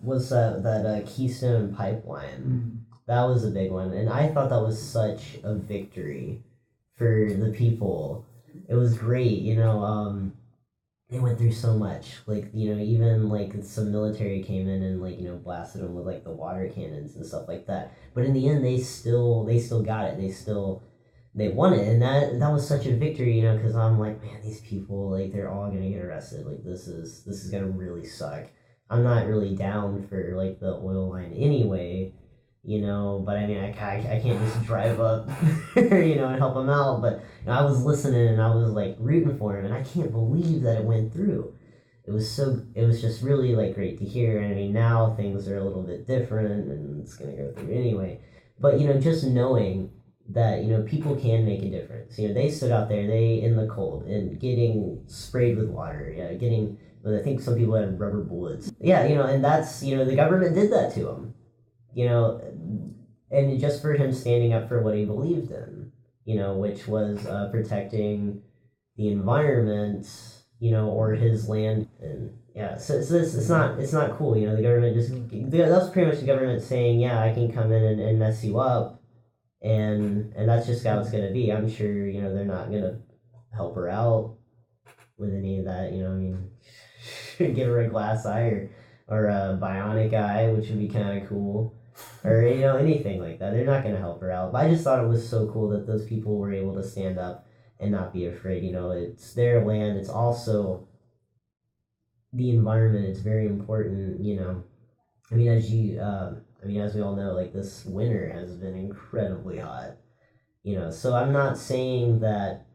Was that Keystone Pipeline? That was a big one, and I thought that was such a victory for the people. It was great, they went through so much. Like, even like some military came in and like, blasted them with like the water cannons and stuff like that. But in the end, they still got it. They won it, and that was such a victory, because I'm like, man, these people, like, they're all gonna get arrested. Like, this is gonna really suck. I'm not really down for like the oil line anyway, but I mean, I can't just drive up, and help him out. But I was listening and I was like rooting for him, and I can't believe that it went through. It was just really like great to hear. And I mean, now things are a little bit different, and it's gonna go through anyway. But just knowing that people can make a difference. They stood out there, they in the cold and getting sprayed with water, getting. I think some people had rubber bullets. Yeah, and that's the government did that to him. And just for him standing up for what he believed in, which was protecting the environment, or his land, and yeah, so it's not cool, the government that's pretty much the government saying, yeah, I can come in and mess you up, and that's just how it's gonna be. I'm sure they're not gonna help her out with any of that, I mean, give her a glass eye or a bionic eye, which would be kind of cool, or anything like that. They're not going to help her out. But I just thought it was so cool that those people were able to stand up and not be afraid. It's their land. It's also the environment. It's very important. I mean, as we all know, like this winter has been incredibly hot. So I'm not saying that.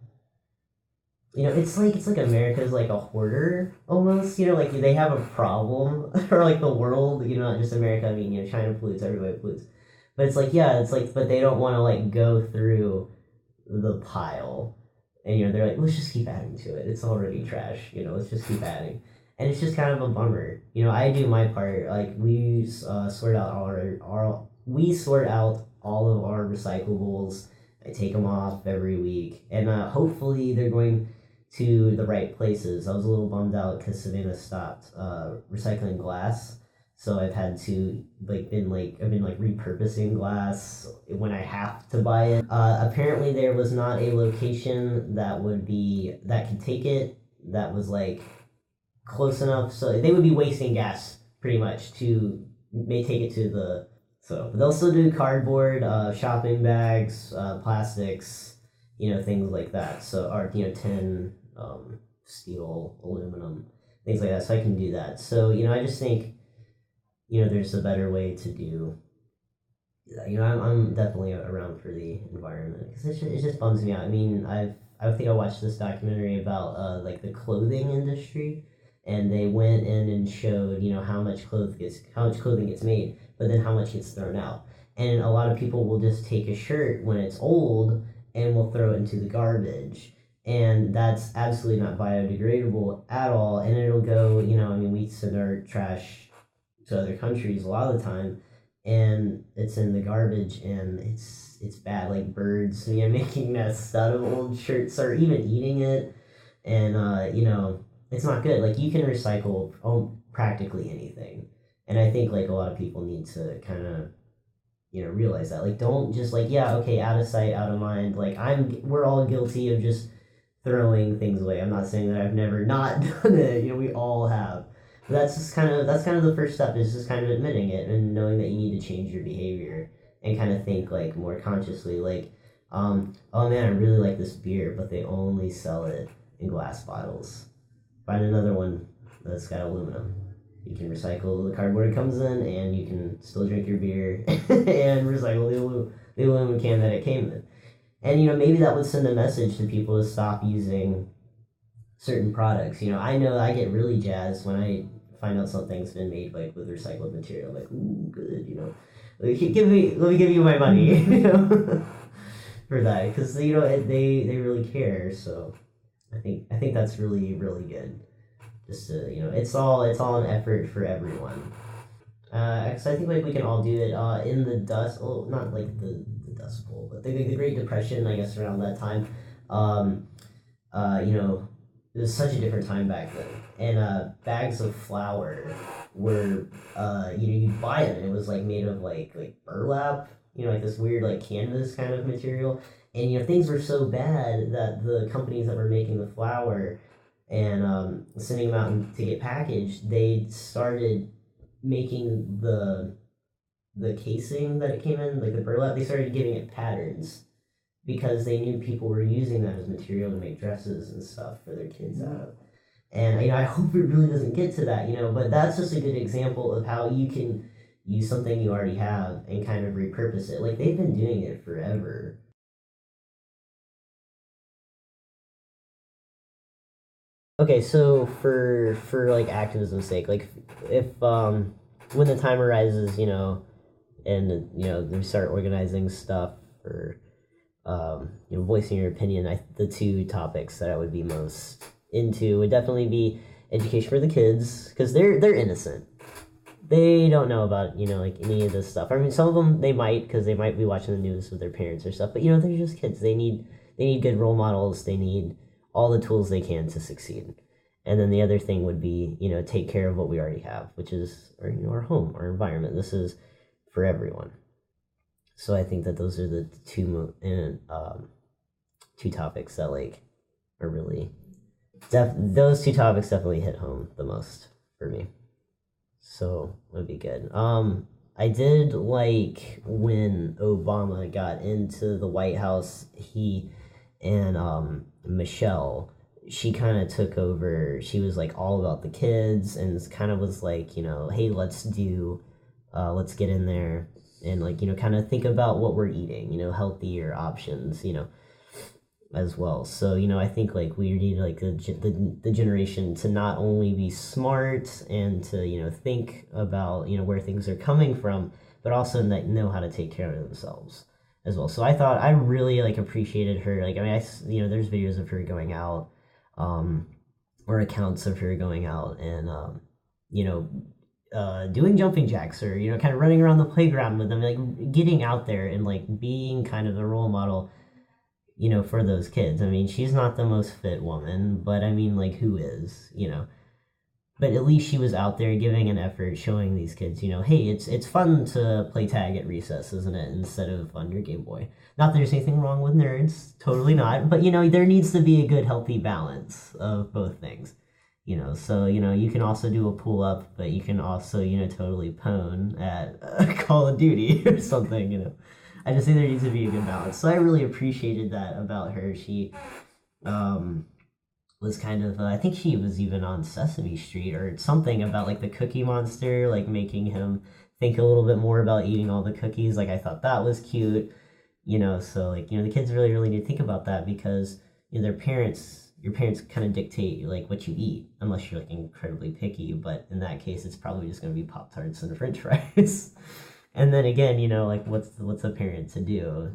It's like America's like a hoarder almost. Like they have a problem, or like the world. Not just America. I mean, China pollutes, everybody pollutes. But it's like, yeah, but they don't want to like go through the pile, and they're like, let's just keep adding to it. It's already trash. Let's just keep adding, and it's just kind of a bummer. I do my part. Like we sort out all of our recyclables. I take them off every week, and hopefully they're going to the right places. I was a little bummed out because Savannah stopped recycling glass, so I've had to I've been repurposing glass when I have to buy it. Apparently, there was not a location that could take it that was like close enough, so they would be wasting gas pretty much to take it to the. So they'll still do cardboard, shopping bags, plastics, things like that. So, or tin, steel, aluminum, things like that. So I can do that. So I just think, there's a better way to do. I'm definitely around for the environment because it just bums me out. I mean, I think I watched this documentary about like the clothing industry, and they went in and showed how much clothing gets made, but then how much gets thrown out. And a lot of people will just take a shirt when it's old and will throw it into the garbage. And that's absolutely not biodegradable at all. And it'll go, we send our trash to other countries a lot of the time, and it's in the garbage, and it's bad. Like birds, making nests out of old shirts or even eating it. And, it's not good. Like you can recycle practically anything. And I think like a lot of people need to kind of realize that. Like don't just like, yeah, okay, out of sight, out of mind. Like we're all guilty of just throwing things away. I'm not saying that I've never not done it. We all have. But that's kind of the first step, is just kind of admitting it and knowing that you need to change your behavior and kind of think like more consciously, like, oh man, I really like this beer, but they only sell it in glass bottles. Find another one that's got aluminum. You can recycle the cardboard it comes in, and you can still drink your beer and recycle the aluminum can that it came in. And maybe that would send a message to people to stop using certain products. I know I get really jazzed when I find out something's been made like with recycled material. Like, ooh, good. Let me give you my money. For that, because they really care. So I think that's really, really good. Just to, it's all an effort for everyone. 'Cause I think like we can all do it. In the dust. Oh, not like the Dust Bowl, but the Great Depression. I guess around that time. Um, you know, it was such a different time back then, and bags of flour were you'd buy it, and it was like made of like burlap, like this weird like canvas kind of material, and things were so bad that the companies that were making the flour and sending them out to get packaged, they started making the casing that it came in, like the burlap, they started giving it patterns because they knew people were using that as material to make dresses and stuff for their kids out of. And I hope it really doesn't get to that, but that's just a good example of how you can use something you already have and kind of repurpose it. Like they've been doing it forever. Okay, so for like activism's sake, like if when the time arises, and they start organizing stuff for voicing your opinion, the two topics that I would be most into would definitely be education for the kids because they're innocent. They don't know about like any of this stuff. I mean, some of them they might because they might be watching the news with their parents or stuff. But they're just kids. They need good role models. They need all the tools they can to succeed. And then the other thing would be take care of what we already have, which is our home, our environment. This is for everyone. So I think that those are the two topics that like are really those two topics definitely hit home the most for me. So it would be good. I did like when Obama got into the White House. He and Michelle, she kind of took over. She was like all about the kids and kind of was like, hey, let's get in there and like kind of think about what we're eating, healthier options, as well. So I think like we need like the generation to not only be smart and to think about where things are coming from, but also know how to take care of themselves as well. So I really like appreciated her. Like I mean, there's videos of her going out, or accounts of her going out and doing jumping jacks or kind of running around the playground with them, like getting out there and like being kind of a role model for those kids. I mean, she's not the most fit woman, but I mean, like, who is, But at least she was out there giving an effort, showing these kids, hey, it's fun to play tag at recess, isn't it? Instead of on your Game Boy. Not that there's anything wrong with nerds, totally not. But there needs to be a good, healthy balance of both things. So you can also do a pull up, but you can also totally pwn at Call of Duty or something. I just think there needs to be a good balance. So I really appreciated that about her. She was kind of I think she was even on Sesame Street or something about like the Cookie Monster, like making him think a little bit more about eating all the cookies. Like I thought that was cute. So like the kids really need to think about that because their parents. Your parents kind of dictate like what you eat, unless you're like incredibly picky. But in that case, it's probably just going to be Pop-Tarts and French fries. And then again, like what's a parent to do?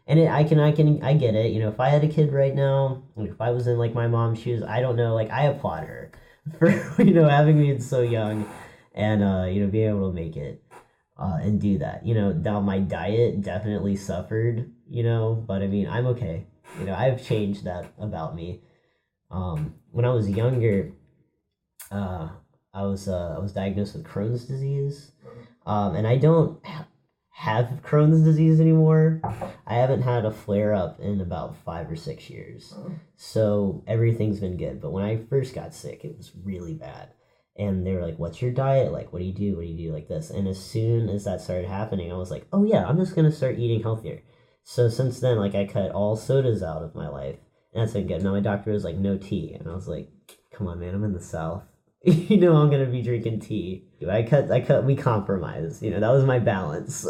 And I get it. If I had a kid right now, like if I was in like my mom's shoes, I don't know. Like I applaud her for having me so young, and being able to make it and do that. Now my diet definitely suffered. But I mean I'm okay. I've changed that about me. When I was younger, I was diagnosed with Crohn's disease, and I don't have Crohn's disease anymore. I haven't had a flare up in about 5 or 6 years, so everything's been good. But when I first got sick, it was really bad, and they were like, "What's your diet like? What do you do? What do you do like this?" And as soon as that started happening, I was like, "Oh yeah, I'm just gonna start eating healthier." So since then, like I cut all sodas out of my life, and that's been good. Now my doctor was like, "No tea," and I was like, "Come on, man, I'm in the South." I'm gonna be drinking tea. We compromise. That was my balance.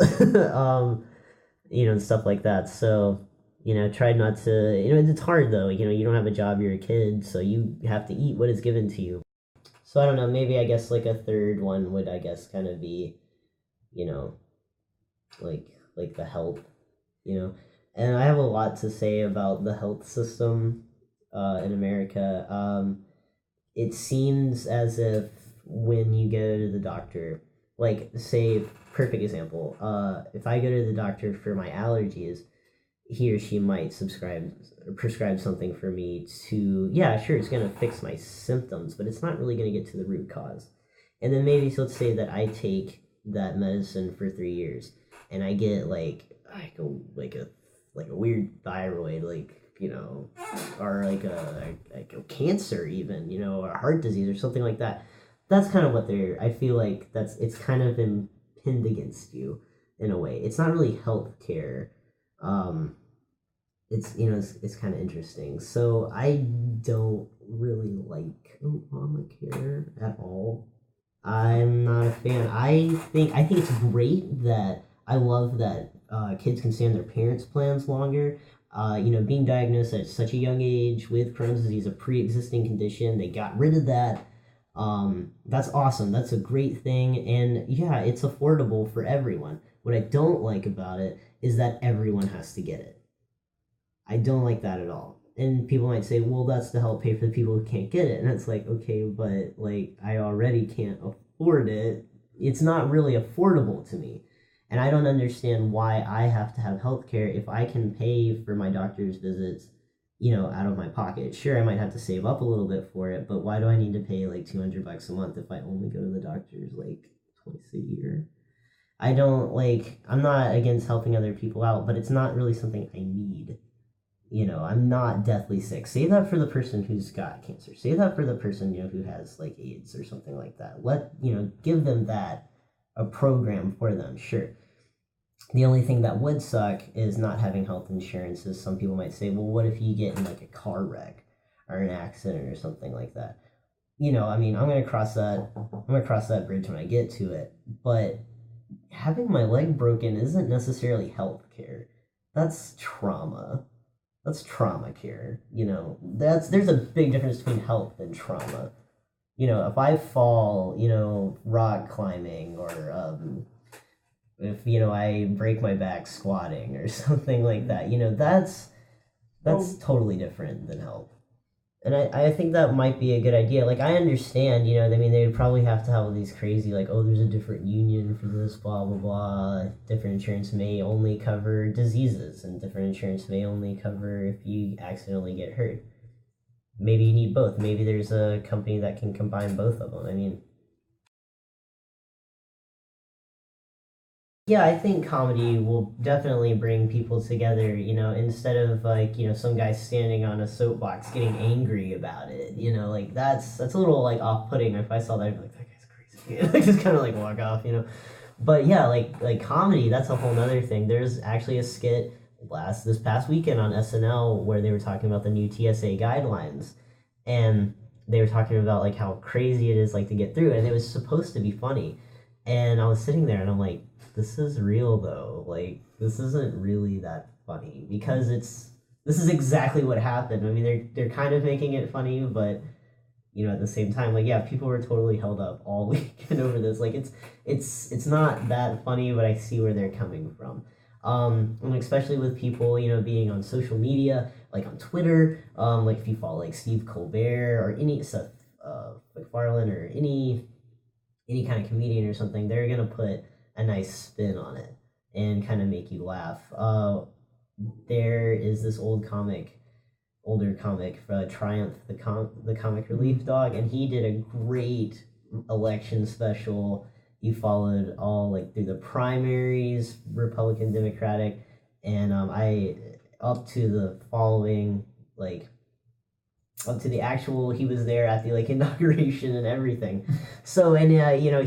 And stuff like that. So, try not to. It's hard though. You don't have a job. You're a kid, so you have to eat what is given to you. So I don't know. Maybe I guess like a third one would I guess kind of be, you know, like the health. And I have a lot to say about the health system in America. It seems as if when you go to the doctor, like say perfect example. If I go to the doctor for my allergies, he or she might subscribe or prescribe something for me to, yeah, sure, it's going to fix my symptoms, but it's not really going to get to the root cause. And then maybe so let's say that I take that medicine for 3 years and I get like a weird thyroid, like, or like a cancer even, or a heart disease or something like that. That's kind of what I feel like it's kind of been pinned against you in a way. It's not really healthcare. It's kind of interesting. So I don't really like Obamacare at all. I'm not a fan. I think it's great that I love that kids can stay on their parents' plans longer. Being diagnosed at such a young age with Crohn's disease, a pre-existing condition, they got rid of that. That's awesome. That's a great thing, and yeah, it's affordable for everyone. What I don't like about it is that everyone has to get it. I don't like that at all. And people might say, well, that's to help pay for the people who can't get it. And it's like, okay, but like I already can't afford it. It's not really affordable to me. And I don't understand why I have to have health care if I can pay for my doctor's visits, out of my pocket. Sure, I might have to save up a little bit for it, but why do I need to pay like $200 a month if I only go to the doctor's like twice a year? I'm not against helping other people out, but it's not really something I need. I'm not deathly sick. Say that for the person who's got cancer. Say that for the person, who has like AIDS or something like that. Give them a program for them, sure. The only thing that would suck is not having health insurance. Is some people might say, well, what if you get in like a car wreck or an accident or something like that? I'm gonna cross that bridge when I get to it. But having my leg broken isn't necessarily health care. That's trauma. That's trauma care. There's a big difference between health and trauma. If I fall, rock climbing, or if I break my back squatting or something like that, that's totally different than health. And I think that might be a good idea. Like, I understand, they would probably have to have all these crazy, like, oh, there's a different union for this, blah, blah, blah. Different insurance may only cover diseases, and different insurance may only cover if you accidentally get hurt. Maybe you need both. Maybe there's a company that can combine both of them. Yeah, I think comedy will definitely bring people together, instead of like, some guy standing on a soapbox getting angry about it, like that's a little like off-putting. If I saw that, I'd be like, that guy's crazy. Like, just kind of like walk off, But yeah, like comedy, that's a whole nother thing. There's actually a skit this past weekend on SNL where they were talking about the new TSA guidelines, and they were talking about like how crazy it is like to get through, and it was supposed to be funny. And I was sitting there and I'm like, this is real though. Like, this isn't really that funny because this is exactly what happened. They're kind of making it funny, but at the same time, like, yeah, people were totally held up all weekend over this. Like, it's not that funny, but I see where they're coming from. And especially with people, being on social media, like on Twitter, like if you follow like Steve Colbert or any Seth MacFarlane or any kind of comedian or something, they're gonna put a nice spin on it and kind of make you laugh. There is this older comic, Triumph, the comic relief dog, and he did a great election special. He followed all like through the primaries, Republican, Democratic, and I up to the following, like up to the actual, he was there at the like inauguration and everything. So, and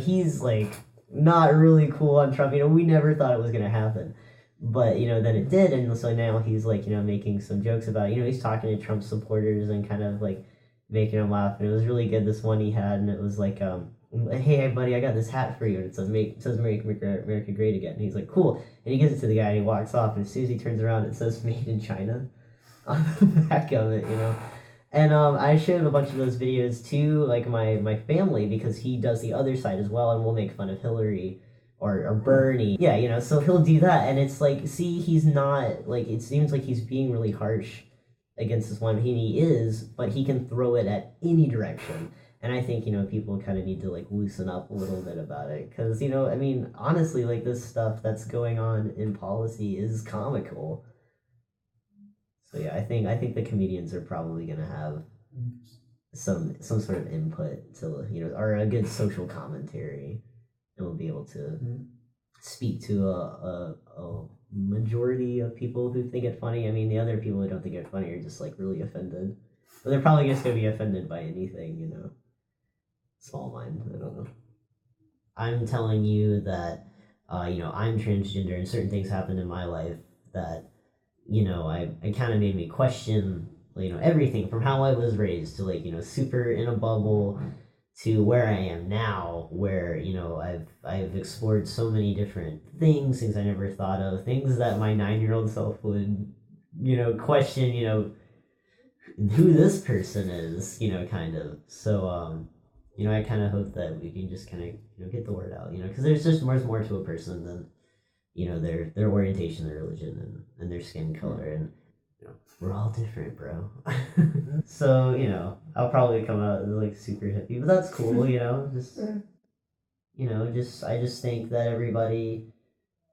he's like not really cool on Trump. We never thought it was gonna happen, but then it did, and so now he's like making some jokes about it. He's talking to Trump supporters and kind of like making them laugh, and it was really good. This one he had, and it was like, hey buddy, I got this hat for you, and it says make America great again. And he's like, cool, and he gives it to the guy and he walks off, and as soon as he turns around it says made in China on the back of it. And I showed a bunch of those videos to like my family because he does the other side as well, and we'll make fun of Hillary or Bernie. Yeah, so he'll do that, and it's like, see, he's not, like, it seems like he's being really harsh against this one, and he is, but he can throw it at any direction. And I think, people kind of need to like loosen up a little bit about it because, I mean, honestly, like this stuff that's going on in policy is comical. So yeah, I think the comedians are probably gonna have some sort of input to, or a good social commentary, and we'll be able to speak to a majority of people who think it funny. I mean, the other people who don't think it funny are just like really offended, but they're probably just gonna be offended by anything, Small mind. I don't know. I'm telling you that, I'm transgender and certain things happened in my life that, it kind of made me question, everything from how I was raised to like, super in a bubble to where I am now, where, I've explored so many different things I never thought of, things that my 9-year-old self would, question, who this person is, kind of. So, I kind of hope that we can just kind of get the word out, because there's just more to a person than their orientation, their religion, and their skin color, and we're all different, bro. So I'll probably come out like super hippie, but that's cool, just I just think that everybody,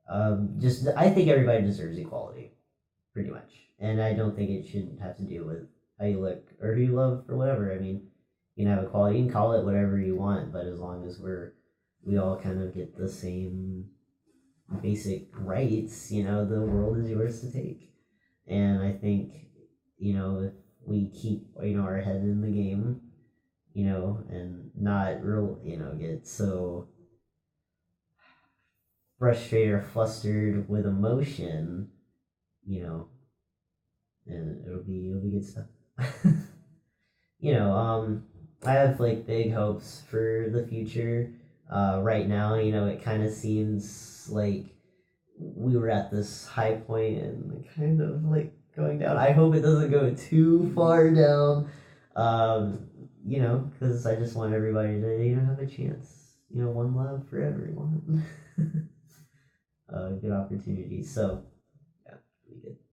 I think everybody deserves equality, pretty much, and I don't think it should have to do with how you look or who you love or whatever. I mean, you can have equality, you can call it whatever you want, but as long as we all kind of get the same basic rights, the world is yours to take. And I think, if we keep, our head in the game, and not get so frustrated or flustered with emotion, and it'll be good stuff. I have like big hopes for the future. Right now, it kind of seems like we were at this high point and kind of like going down. I hope it doesn't go too far down, because I just want everybody to, have a chance. One love for everyone. Good opportunity. So, yeah, really good.